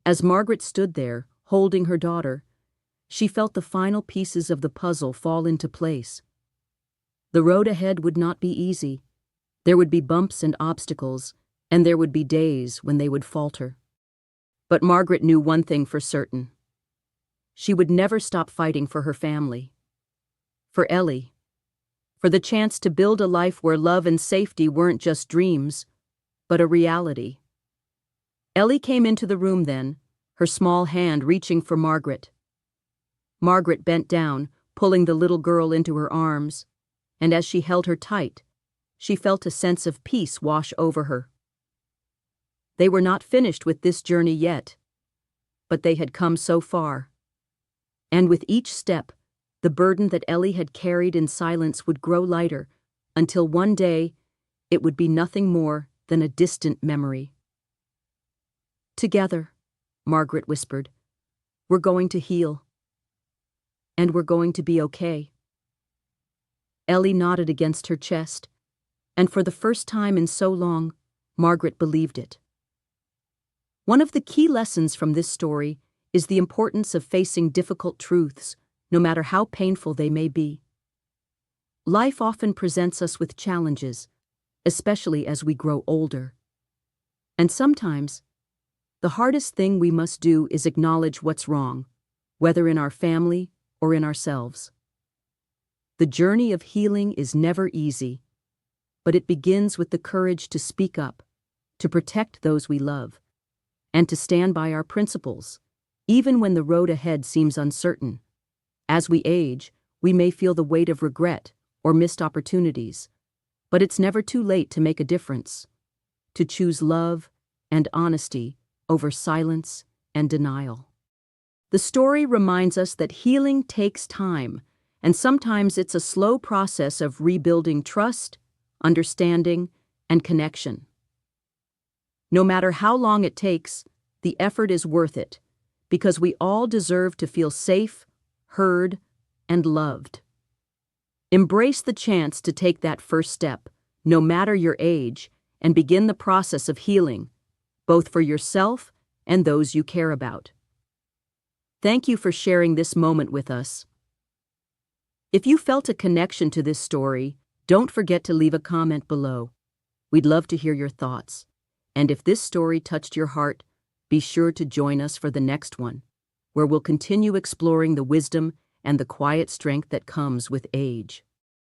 As Margaret stood there, holding her daughter, she felt the final pieces of the puzzle fall into place. The road ahead would not be easy. There would be bumps and obstacles, and there would be days when they would falter. But Margaret knew one thing for certain. She would never stop fighting for her family. For Ellie. For the chance to build a life where love and safety weren't just dreams, but a reality. Ellie came into the room then, her small hand reaching for Margaret. Margaret bent down, pulling the little girl into her arms, and as she held her tight, she felt a sense of peace wash over her. They were not finished with this journey yet, but they had come so far. And with each step, the burden that Ellie had carried in silence would grow lighter, until one day it would be nothing more than a distant memory. Together, Margaret whispered, we're going to heal. And we're going to be okay. Ellie nodded against her chest, and for the first time in so long, Margaret believed it. One of the key lessons from this story is the importance of facing difficult truths, no matter how painful they may be. Life often presents us with challenges, especially as we grow older. And sometimes, the hardest thing we must do is acknowledge what's wrong, whether in our family or in ourselves. The journey of healing is never easy, but it begins with the courage to speak up, to protect those we love, and to stand by our principles, even when the road ahead seems uncertain. As we age, we may feel the weight of regret or missed opportunities, but it's never too late to make a difference, to choose love and honesty over silence and denial. The story reminds us that healing takes time, and sometimes it's a slow process of rebuilding trust, understanding, and connection. No matter how long it takes, the effort is worth it, because we all deserve to feel safe, heard, and loved. Embrace the chance to take that first step, no matter your age, and begin the process of healing, both for yourself and those you care about. Thank you for sharing this moment with us. If you felt a connection to this story, don't forget to leave a comment below. We'd love to hear your thoughts. And if this story touched your heart, be sure to join us for the next one, where we'll continue exploring the wisdom and the quiet strength that comes with age.